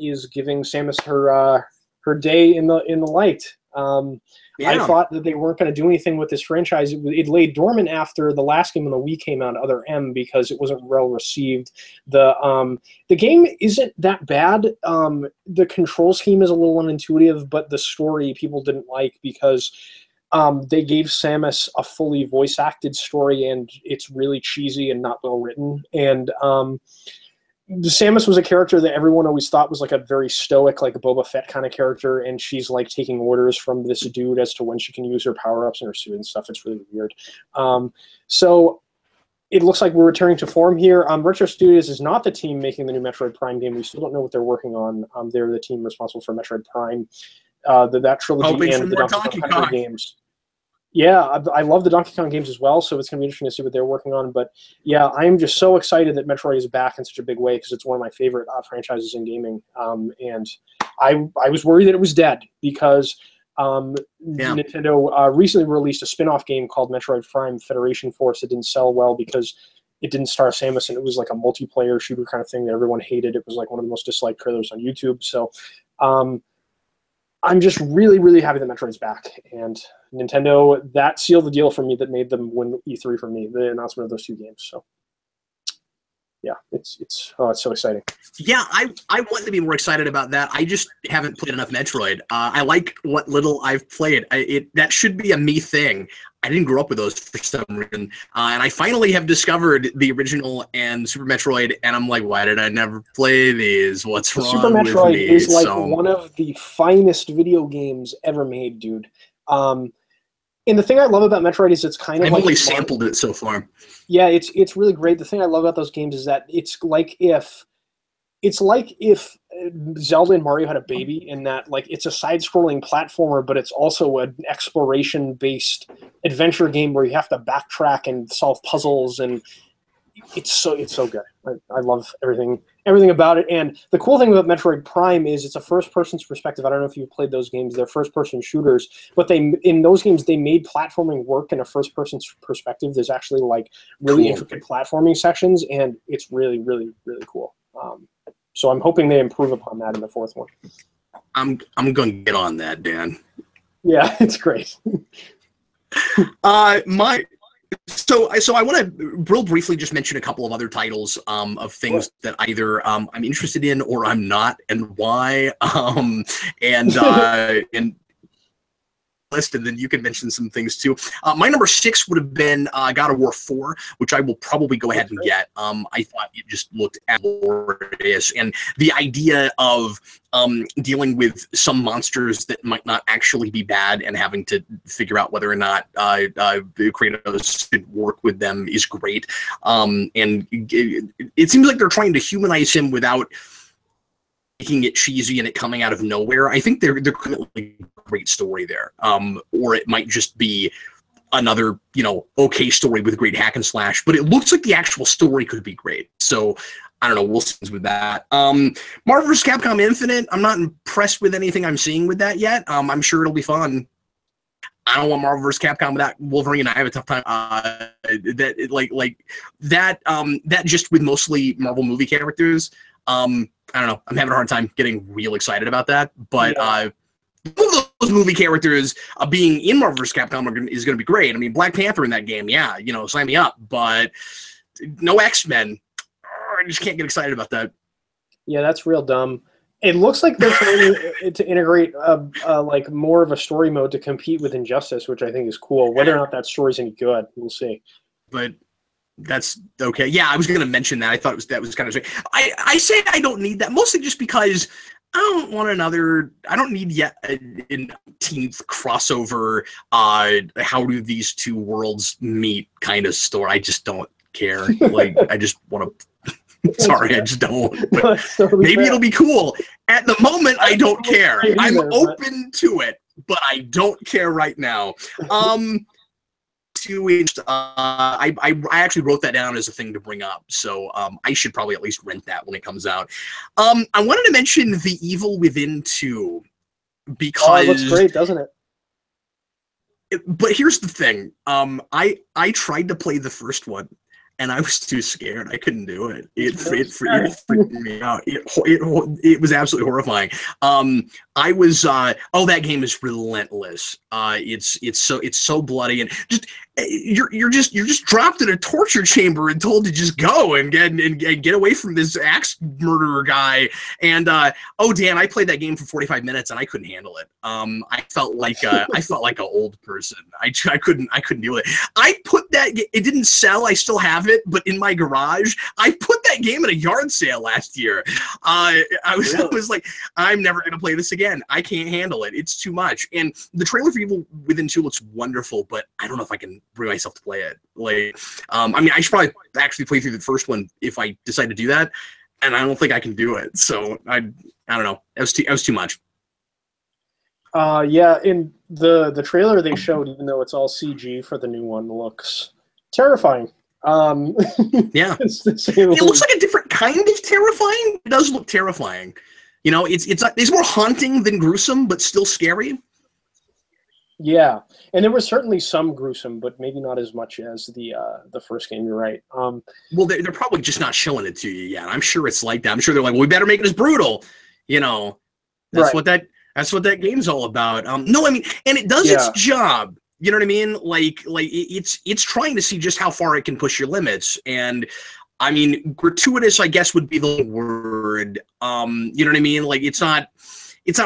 [SPEAKER 2] is giving Samus her day in the light.
[SPEAKER 1] Yeah.
[SPEAKER 2] I thought that they weren't going to do anything with this franchise. It lay dormant after the last game on the Wii came out, Other M, because it wasn't well received. The game isn't that bad. The control scheme is a little unintuitive, but the story people didn't like because they gave Samus a fully voice-acted story, and it's really cheesy and not well written. And Samus was a character that everyone always thought was like a very stoic, like a Boba Fett kind of character, and she's like taking orders from this dude as to when she can use her power-ups in her suit and stuff. It's really weird. So it looks like we're returning to form here. Retro Studios is not the team making the new Metroid Prime game. We still don't know what they're working on. They're the team responsible for Metroid Prime, that trilogy, and the Donkey Kong Country games. Yeah, I love the Donkey Kong games as well, so it's going to be interesting to see what they're working on. But yeah, I'm just so excited that Metroid is back in such a big way because it's one of my favorite franchises in gaming. And I was worried that it was dead because Nintendo recently released a spin-off game called Metroid Prime Federation Force that didn't sell well because it didn't star Samus, and it was like a multiplayer shooter kind of thing that everyone hated. It was like one of the most disliked trailers on YouTube. So I'm just really, really happy that Metroid's back. And Nintendo, that sealed the deal for me that made them win E3 for me, the announcement of those two games. So yeah, it's so exciting.
[SPEAKER 1] Yeah, I want to be more excited about that. I just haven't played enough Metroid. I like what little I've played. That should be a me thing. I didn't grow up with those for some reason. And I finally have discovered the original and Super Metroid, and I'm like, why did I never play these? What's wrong
[SPEAKER 2] Super
[SPEAKER 1] with
[SPEAKER 2] Metroid
[SPEAKER 1] me?
[SPEAKER 2] is like one of the finest video games ever made, dude. And the thing I love about Metroid is it's kind of
[SPEAKER 1] I've
[SPEAKER 2] like...
[SPEAKER 1] only sampled it so far.
[SPEAKER 2] Yeah, it's really great. The thing I love about those games is that it's like if Zelda and Mario had a baby, in that like it's a side-scrolling platformer, but it's also an exploration-based adventure game where you have to backtrack and solve puzzles, and it's so good. I love everything about it. And the cool thing about Metroid Prime is it's a first-person's perspective. I don't know if you've played those games. They're first-person shooters, but in those games they made platforming work in a first-person perspective. There's actually like really intricate platforming sections, and it's really, really, really cool. So I'm hoping they improve upon that in the fourth one.
[SPEAKER 1] I'm going to get on that, Dan.
[SPEAKER 2] Yeah, it's great.
[SPEAKER 1] So I want to real briefly just mention a couple of other titles of things that either I'm interested in or I'm not, and why. And list, and then you can mention some things too. My number 6 would have been God of War 4, which I will probably go ahead and get. I thought it just looked glorious, and the idea of dealing with some monsters that might not actually be bad and having to figure out whether or not Kratos should work with them is great. And it seems like they're trying to humanize him without making it cheesy and it coming out of nowhere. I think they're currently a great story there. Or it might just be another, okay story with great hack and slash, but it looks like the actual story could be great. So I don't know, we'll see with that. Marvel vs. Capcom Infinite, I'm not impressed with anything I'm seeing with that yet. I'm sure it'll be fun. I don't want Marvel vs. Capcom without Wolverine. I have a tough time. That just with mostly Marvel movie characters. I don't know. I'm having a hard time getting real excited about that. But those movie characters being in Marvel vs. Capcom is going to be great. I mean, Black Panther in that game, yeah, sign me up. But no X-Men. I just can't get excited about that.
[SPEAKER 2] Yeah, that's real dumb. It looks like they're trying to integrate like more of a story mode to compete with Injustice, which I think is cool. Whether or not that story's any good, we'll see.
[SPEAKER 1] But that's okay. Yeah, I was going to mention that. I thought that was kind of strange. I say I don't need that, mostly just because I don't want another. I don't need yet an 18th crossover. How do these two worlds meet? Kind of story. I just don't care. Like, I just want to. Sorry, I just don't. But maybe it'll be cool. At the moment, I don't care. I'm open to it, but I don't care right now. I actually wrote that down as a thing to bring up, so I should probably at least rent that when it comes out. I wanted to mention The Evil Within 2 because
[SPEAKER 2] it looks great, doesn't it?
[SPEAKER 1] But here's the thing: I tried to play the first one, and I was too scared. I couldn't do it. It freaked me out. It was absolutely horrifying. I was that game is relentless. It's so bloody, and just you're just dropped in a torture chamber and told to just go and get away from this axe murderer guy. And Dan, I played that game for 45 minutes and I couldn't handle it. I felt like an old person. I couldn't deal with it. I put that. It didn't sell. I still have it, but in my garage, I put that game at a yard sale last year. I was like, I'm never gonna play this again. I can't handle it. It's too much. And the trailer for Evil Within 2 looks wonderful, but I don't know if I can bring myself to play it. Like, I mean, I should probably actually play through the first one if I decide to do that, and I don't think I can do it. So I don't know. It was too much.
[SPEAKER 2] Yeah, in the trailer they showed, even though it's all CG for the new one, looks terrifying.
[SPEAKER 1] Yeah, it looks like a different kind of terrifying. It does look terrifying. You know, it's more haunting than gruesome, but still scary.
[SPEAKER 2] Yeah, and there was certainly some gruesome, but maybe not as much as the first game. You're right.
[SPEAKER 1] Well, they're probably just not showing it to you yet. I'm sure it's like that. I'm sure they're like, well, we better make it as brutal. You know, that's what that game's all about. No, I mean, and it does its job. You know what I mean? Like it's trying to see just how far it can push your limits. And I mean, gratuitous, I guess, would be the word. You know what I mean? Like it's not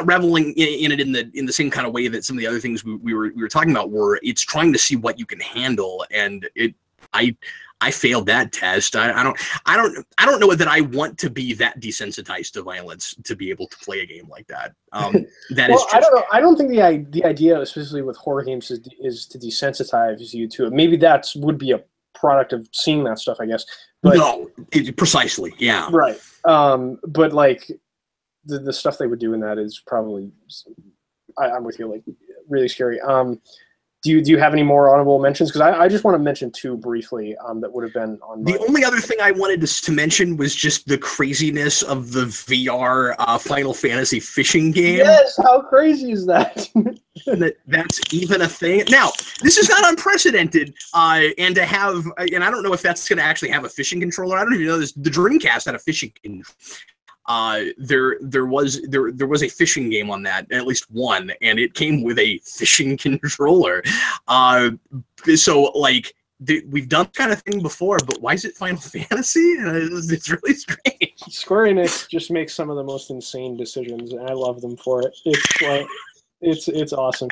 [SPEAKER 1] reveling in it in the same kind of way that some of the other things we were talking about were. It's trying to see what you can handle, and I failed that test. I don't know that I want to be that desensitized to violence to be able to play a game like that. That is just,
[SPEAKER 2] I don't know. I don't think the idea, especially with horror games, is to desensitize you to it. Maybe that would be a product of seeing that stuff, I guess. But,
[SPEAKER 1] no, precisely, yeah.
[SPEAKER 2] Right. But like the stuff they would do in that is probably, I'm with you, like really scary. Do you have any more honorable mentions? Because I just want to mention two briefly that would have been on
[SPEAKER 1] the only other thing I wanted to mention was just the craziness of the VR Final Fantasy fishing game.
[SPEAKER 2] Yes, how crazy is that?
[SPEAKER 1] That's even a thing. Now, this is not unprecedented, and to have, and I don't know if that's going to actually have a fishing controller. I don't even know this. The Dreamcast had a fishing controller. There was a fishing game on that, at least one, and it came with a fishing controller. So like we've done that kind of thing before, but why is it Final Fantasy? It's really strange.
[SPEAKER 2] Square Enix just makes some of the most insane decisions, and I love them for it. It's like it's awesome.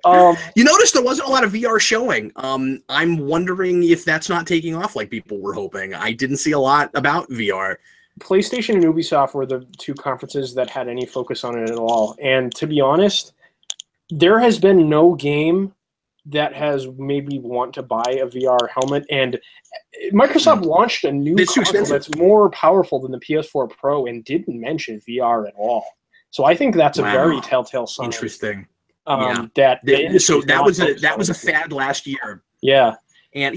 [SPEAKER 1] You notice there wasn't a lot of VR showing. I'm wondering if that's not taking off like people were hoping. I didn't see a lot about VR.
[SPEAKER 2] PlayStation and Ubisoft were the two conferences that had any focus on it at all. And to be honest, there has been no game that has made me want to buy a VR helmet. And Microsoft launched a new console that's more powerful than the PS4 Pro and didn't mention VR at all. So I think that's a very telltale sign.
[SPEAKER 1] Interesting.
[SPEAKER 2] So
[SPEAKER 1] that was a fad last year.
[SPEAKER 2] Yeah.
[SPEAKER 1] And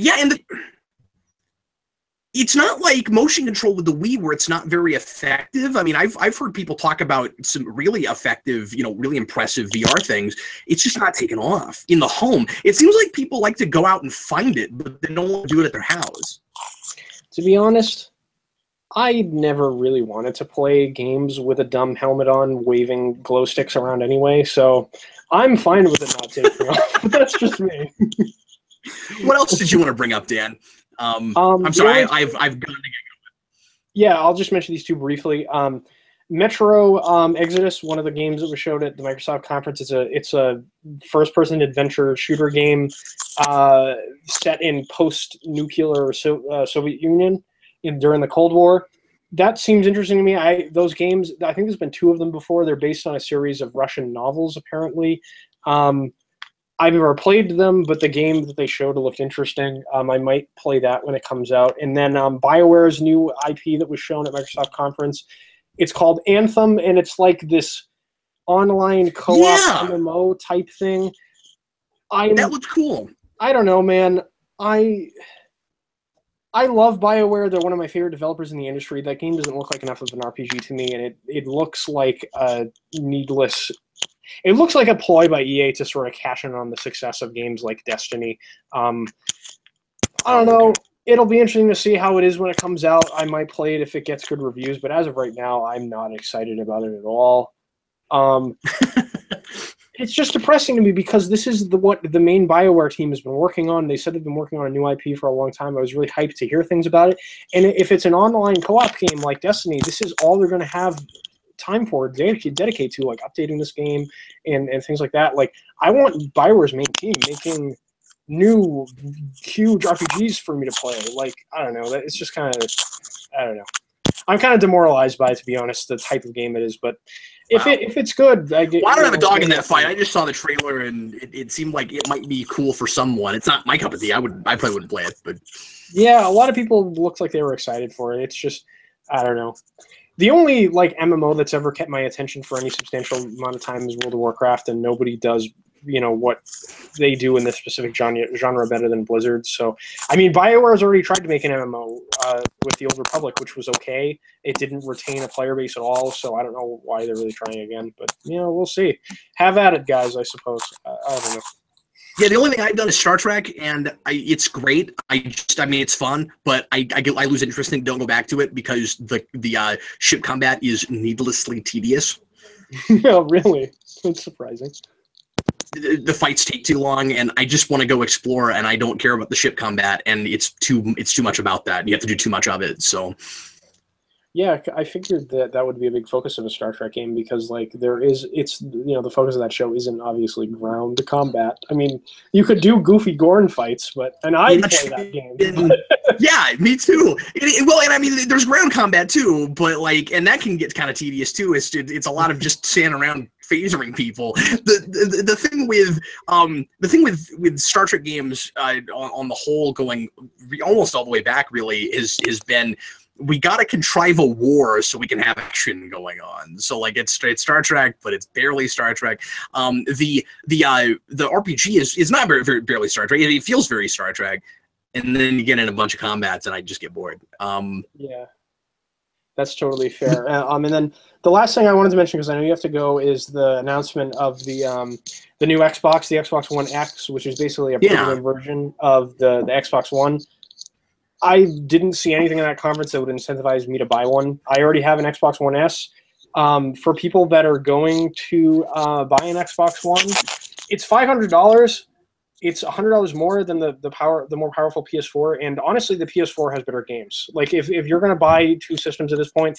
[SPEAKER 1] it's not like motion control with the Wii where it's not very effective. I mean, I've heard people talk about some really effective, really impressive VR things. It's just not taken off in the home. It seems like people like to go out and find it, but they don't want to do it at their house.
[SPEAKER 2] To be honest, I never really wanted to play games with a dumb helmet on, waving glow sticks around anyway, so I'm fine with it not taking off. But that's just me.
[SPEAKER 1] What else did you want to bring up, Dan? I'm sorry, I've gone to get going.
[SPEAKER 2] Yeah, I'll just mention these two briefly. Metro Exodus, one of the games that was showed at the Microsoft conference, it's a first-person adventure shooter game set in post-nuclear Soviet Union during the Cold War. That seems interesting to me. Those games, I think there's been 2 of them before. They're based on a series of Russian novels, apparently. I've never played them, but the game that they showed looked interesting. I might play that when it comes out. And then BioWare's new IP that was shown at Microsoft conference, it's called Anthem, and it's like this online co-op MMO type thing.
[SPEAKER 1] That looks cool.
[SPEAKER 2] I don't know, man. I love BioWare. They're one of my favorite developers in the industry. That game doesn't look like enough of an RPG to me, and it looks like a needless... It looks like a ploy by EA to sort of cash in on the success of games like Destiny. I don't know. It'll be interesting to see how it is when it comes out. I might play it if it gets good reviews, but as of right now, I'm not excited about it at all. It's just depressing to me because this is what the main BioWare team has been working on. They said they've been working on a new IP for a long time. I was really hyped to hear things about it. And if it's an online co-op game like Destiny, this is all they're going to have time for, dedicate to, like updating this game and things like that. Like, I want BioWare's main team making new huge RPGs for me to play. Like, I don't know, it's just kind of, I don't know, I'm kind of demoralized by it, to be honest, the type of game it is. But if it's good, I don't
[SPEAKER 1] have a dog in that fight. I just saw the trailer and it seemed like it might be cool for someone. It's not my cup of tea. I probably wouldn't play it, but
[SPEAKER 2] yeah, a lot of people looked like they were excited for it. It's just, I don't know. The only like MMO that's ever kept my attention for any substantial amount of time is World of Warcraft, and nobody does, what they do in this specific genre better than Blizzard. So, I mean, BioWare has already tried to make an MMO with the Old Republic, which was okay. It didn't retain a player base at all, so I don't know why they're really trying again. But, we'll see. Have at it, guys, I suppose. I don't know.
[SPEAKER 1] Yeah, the only thing I've done is Star Trek, and it's great. It's fun, but I lose interest and don't go back to it because the ship combat is needlessly tedious.
[SPEAKER 2] No, really? That's surprising.
[SPEAKER 1] The fights take too long, and I just want to go explore, and I don't care about the ship combat, and it's too much about that. You have to do too much of it, so...
[SPEAKER 2] Yeah, I figured that would be a big focus of a Star Trek game because, like, the focus of that show isn't obviously ground combat. I mean, you could do goofy Gorn fights, and I play that game.
[SPEAKER 1] Yeah, me too. And I mean, there's ground combat too, but like, and that can get kind of tedious too. It's a lot of just standing around phasering people. The thing with Star Trek games on the whole, going almost all the way back, really has been, we got to contrive a war so we can have action going on. So like it's Star Trek, but it's barely Star Trek. The RPG is not very barely Star Trek. It feels very Star Trek, and then you get in a bunch of combats, and I just get bored.
[SPEAKER 2] Yeah, that's totally fair. And then the last thing I wanted to mention, because I know you have to go, is the announcement of the new Xbox, the Xbox One X, which is basically a premium version of the Xbox One. I didn't see anything in that conference that would incentivize me to buy one. I already have an Xbox One S. For people that are going to buy an Xbox One, it's $500. It's $100 more than the more powerful PS4. And honestly, the PS4 has better games. Like if you're going to buy 2 systems at this point,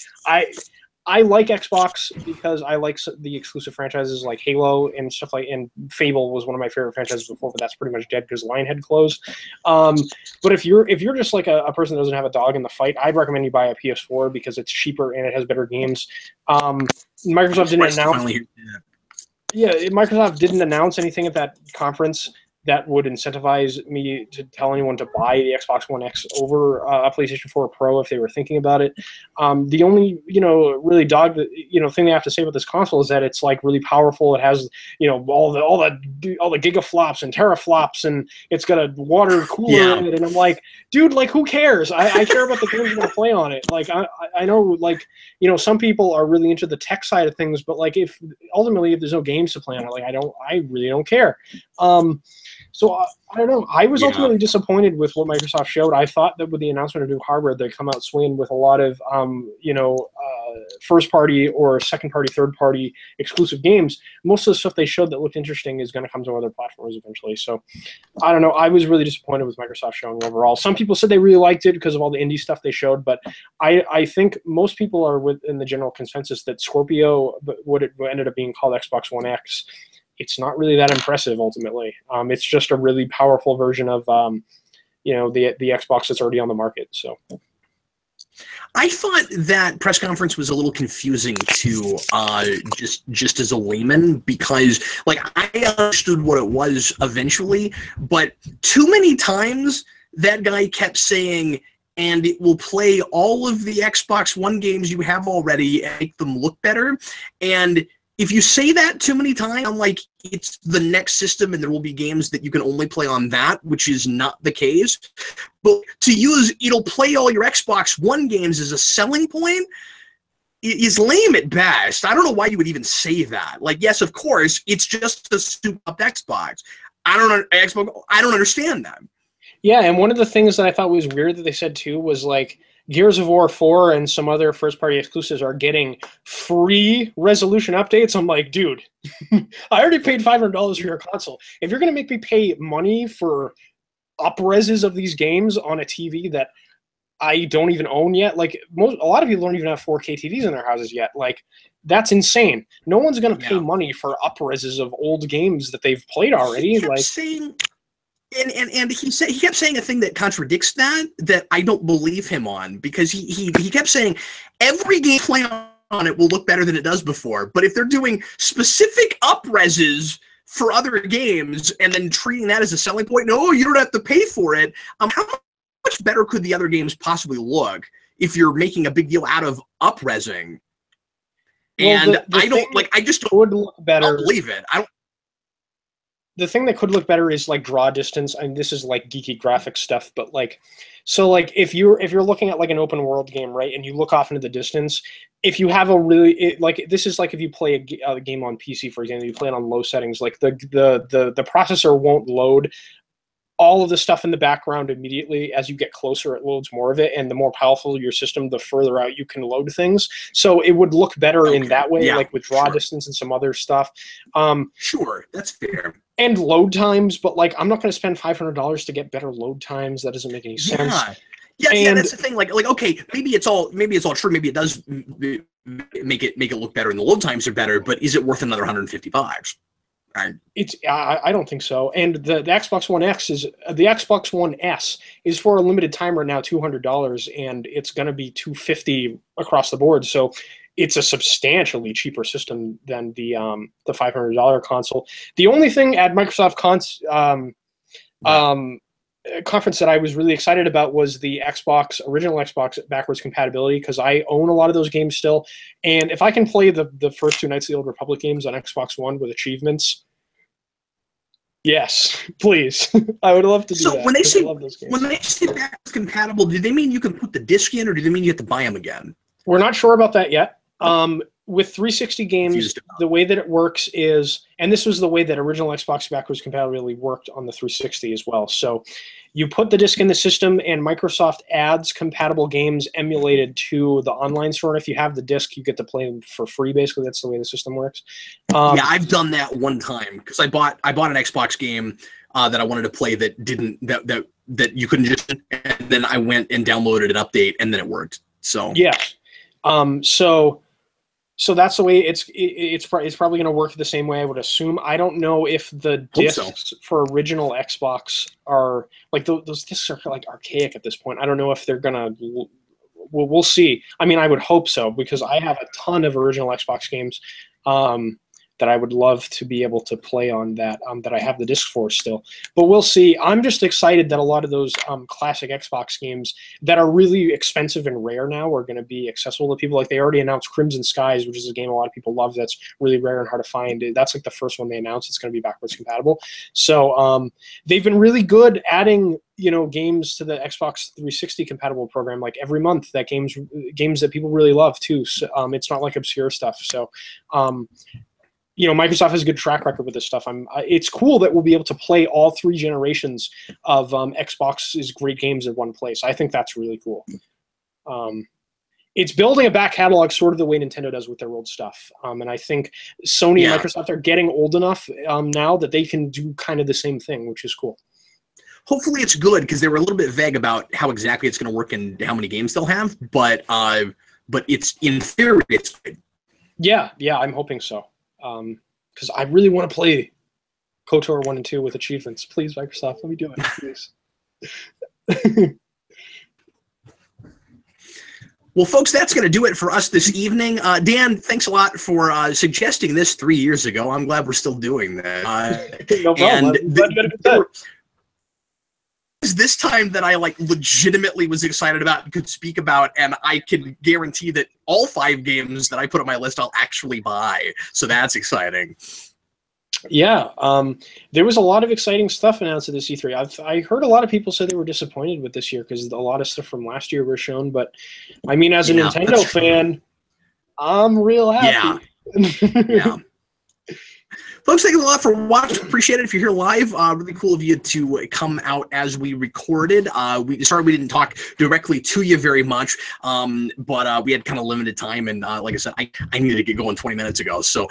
[SPEAKER 2] I like Xbox because I like the exclusive franchises like Halo and stuff like, and Fable was one of my favorite franchises before, but that's pretty much dead because Lionhead closed. But if you're just like a person that doesn't have a dog in the fight, I'd recommend you buy a PS4 because it's cheaper and it has better games. Microsoft didn't announce. Yeah, Microsoft didn't announce anything at that conference that would incentivize me to tell anyone to buy the Xbox One X over a PlayStation 4 Pro if they were thinking about it. The only, really thing they have to say about this console is that it's like really powerful. It has, all the gigaflops and teraflops, and it's got a water cooler in it. And I'm like, dude, like, who cares? I care about the games I'm going to play on it. Like, I know, like, some people are really into the tech side of things, but like, if there's no games to play on it, like, I really don't care. So I don't know. I was ultimately disappointed with what Microsoft showed. I thought that with the announcement of new hardware, they'd come out swinging with a lot of, first party or second party, third party exclusive games, most of the stuff they showed that looked interesting is going to come to other platforms eventually. So I don't know. I was really disappointed with Microsoft showing overall. Some people said they really liked it because of all the indie stuff they showed, but I think most people are within the general consensus that Scorpio, what it ended up being called Xbox One X, it's not really that impressive ultimately. It's just a really powerful version of the Xbox that's already on the market. So
[SPEAKER 1] I thought that press conference was a little confusing to just as a layman, because like I understood what it was eventually, but too many times that guy kept saying, and it will play all of the Xbox One games you have already and make them look better. And if you say that too many times, I'm like, it's the next system and there will be games that you can only play on that, which is not the case. But to use it'll play all your Xbox One games as a selling point is lame at best. I don't know why you would even say that. Like, yes, of course, it's just a souped up Xbox. I don't understand that.
[SPEAKER 2] Yeah, and one of the things that I thought was weird that they said too was like Gears of War 4 and some other first-party exclusives are getting free resolution updates. I'm like, dude, I already paid $500 for your console. If you're going to make me pay money for up-reses of these games on a TV that I don't even own yet, like a lot of people don't even have 4K TVs in their houses yet. Like, that's insane. No one's going to pay money for up-reses of old games that they've played already.
[SPEAKER 1] And he kept saying a thing that contradicts that I don't believe him on, because he kept saying every game play on it will look better than it does before, but if they're doing specific up-reses for other games and then treating that as a selling point, no, you don't have to pay for it. How much better could the other games possibly look if you're making a big deal out of up-resing? And I just don't believe it.
[SPEAKER 2] The thing that could look better is like draw distance, and this is like geeky graphic stuff, but like, so like if you're looking at like an open world game, right, and you look off into the distance, if you have a really this is like if you play a game on PC, for example, you play it on low settings, like the processor won't load all of the stuff in the background immediately. As you get closer, it loads more of it, and the more powerful your system, the further out you can load things. So it would look better in that way, like with draw distance and some other stuff.
[SPEAKER 1] Sure, that's fair.
[SPEAKER 2] And load times, but like I'm not going to spend $500 to get better load times. That doesn't make any sense.
[SPEAKER 1] Yeah, that's the thing. Like okay, maybe it's all true. Maybe it does make it look better, and the load times are better. But is it worth another $150?
[SPEAKER 2] I don't think so. And the Xbox One X the Xbox One S is for a limited time right now, $200, and it's going to be $250 across the board. So it's a substantially cheaper system than the $500 console. The only thing at Microsoft conference that I was really excited about was the original Xbox backwards compatibility, because I own a lot of those games still. And if I can play the first two Knights of the Old Republic games on Xbox One with achievements, yes, please. I would love to do that.
[SPEAKER 1] So when they say backwards compatible, do they mean you can put the disc in, or do they mean you have to buy them again?
[SPEAKER 2] We're not sure about that yet. With 360 games, the way that it works is, and this was the way that original Xbox backwards compatibility worked on the 360 as well. So you put the disc in the system, and Microsoft adds compatible games emulated to the online store. And if you have the disc, you get to play them for free. Basically, that's the way the system works.
[SPEAKER 1] Yeah, I've done that one time, because I bought an Xbox game that I wanted to play that you couldn't just, and then I went and downloaded an update, and then it worked. So
[SPEAKER 2] yeah. So that's the way it's probably going to work the same way, I would assume. I don't know if the discs for original Xbox are like those discs are like archaic at this point. I don't know if they're gonna. We'll see. I mean, I would hope so, because I have a ton of original Xbox games that I would love to be able to play on that I have the disc for still. But we'll see. I'm just excited that a lot of those classic Xbox games that are really expensive and rare now are going to be accessible to people. Like they already announced Crimson Skies, which is a game a lot of people love that's really rare and hard to find. That's like the first one they announced. It's going to be backwards compatible. So they've been really good adding games to the Xbox 360 compatible program, like every month. That games that people really love too. So, it's not like obscure stuff. So Microsoft has a good track record with this stuff. It's cool that we'll be able to play all three generations of Xbox's great games in one place. I think that's really cool. it's building a back catalog sort of the way Nintendo does with their old stuff. And I think Sony and Microsoft are getting old enough now that they can do kind of the same thing, which is cool.
[SPEAKER 1] Hopefully it's good, because they were a little bit vague about how exactly it's going to work and how many games they'll have. But it's, in theory, it's good.
[SPEAKER 2] Yeah, I'm hoping so. Because I really want to play KOTOR 1 and 2 with achievements. Please, Microsoft, let me do it, please.
[SPEAKER 1] Well, folks, that's going to do it for us this evening. Dan, thanks a lot for suggesting this 3 years ago. I'm glad we're still doing that.
[SPEAKER 2] No problem.
[SPEAKER 1] This time that I legitimately was excited about and could speak about, and I can guarantee that all 5 games that I put on my list I'll actually buy. So that's exciting.
[SPEAKER 2] Yeah, there was a lot of exciting stuff announced at this E3. I heard a lot of people say they were disappointed with this year because a lot of stuff from last year were shown. But I mean, as a Nintendo fan, I'm real happy.
[SPEAKER 1] Yeah. Folks, thank you a lot for watching. Appreciate it. If you're here live, really cool of you to come out as we recorded. Sorry we didn't talk directly to you very much, but we had kind of limited time, and like I said, I needed to get going 20 minutes ago. So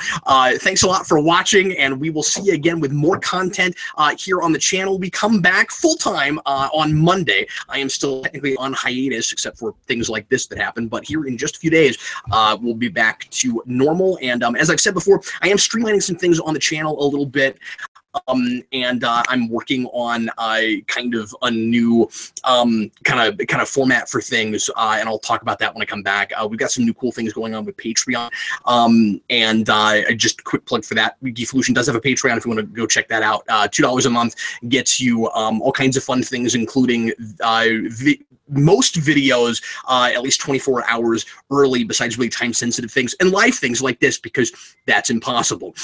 [SPEAKER 1] thanks a lot for watching, and we will see you again with more content here on the channel. We come back full-time on Monday. I am still technically on hiatus, except for things like this that happen, but here in just a few days, we'll be back to normal. And as I've said before, I am streamlining some things on the channel a little bit, and I'm working on kind of a new kind of format for things, and I'll talk about that when I come back. We've got some new cool things going on with Patreon, and just a quick plug for that. Geekolution does have a Patreon if you want to go check that out. $2 a month gets you all kinds of fun things, including most videos at least 24 hours early, besides really time-sensitive things, and live things like this, because that's impossible.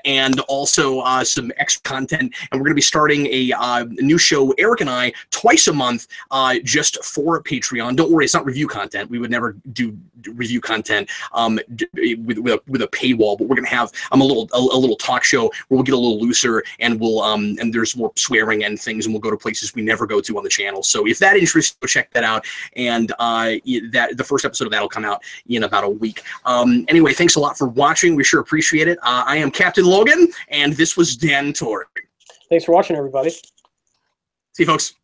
[SPEAKER 1] And also some extra content, and we're going to be starting a new show, Eric and I, twice a month, just for Patreon. Don't worry, it's not review content. We would never do review content with a paywall, but we're going to have a little talk show where we'll get a little looser, and we'll and there's more swearing and things, and we'll go to places we never go to on the channel. So if that interests you, check that out, and the first episode of that will come out in about a week. Anyway, thanks a lot for watching. We sure appreciate it. I am Captain Logan, and this was Dan Torrey.
[SPEAKER 2] Thanks for watching, everybody.
[SPEAKER 1] See you, folks.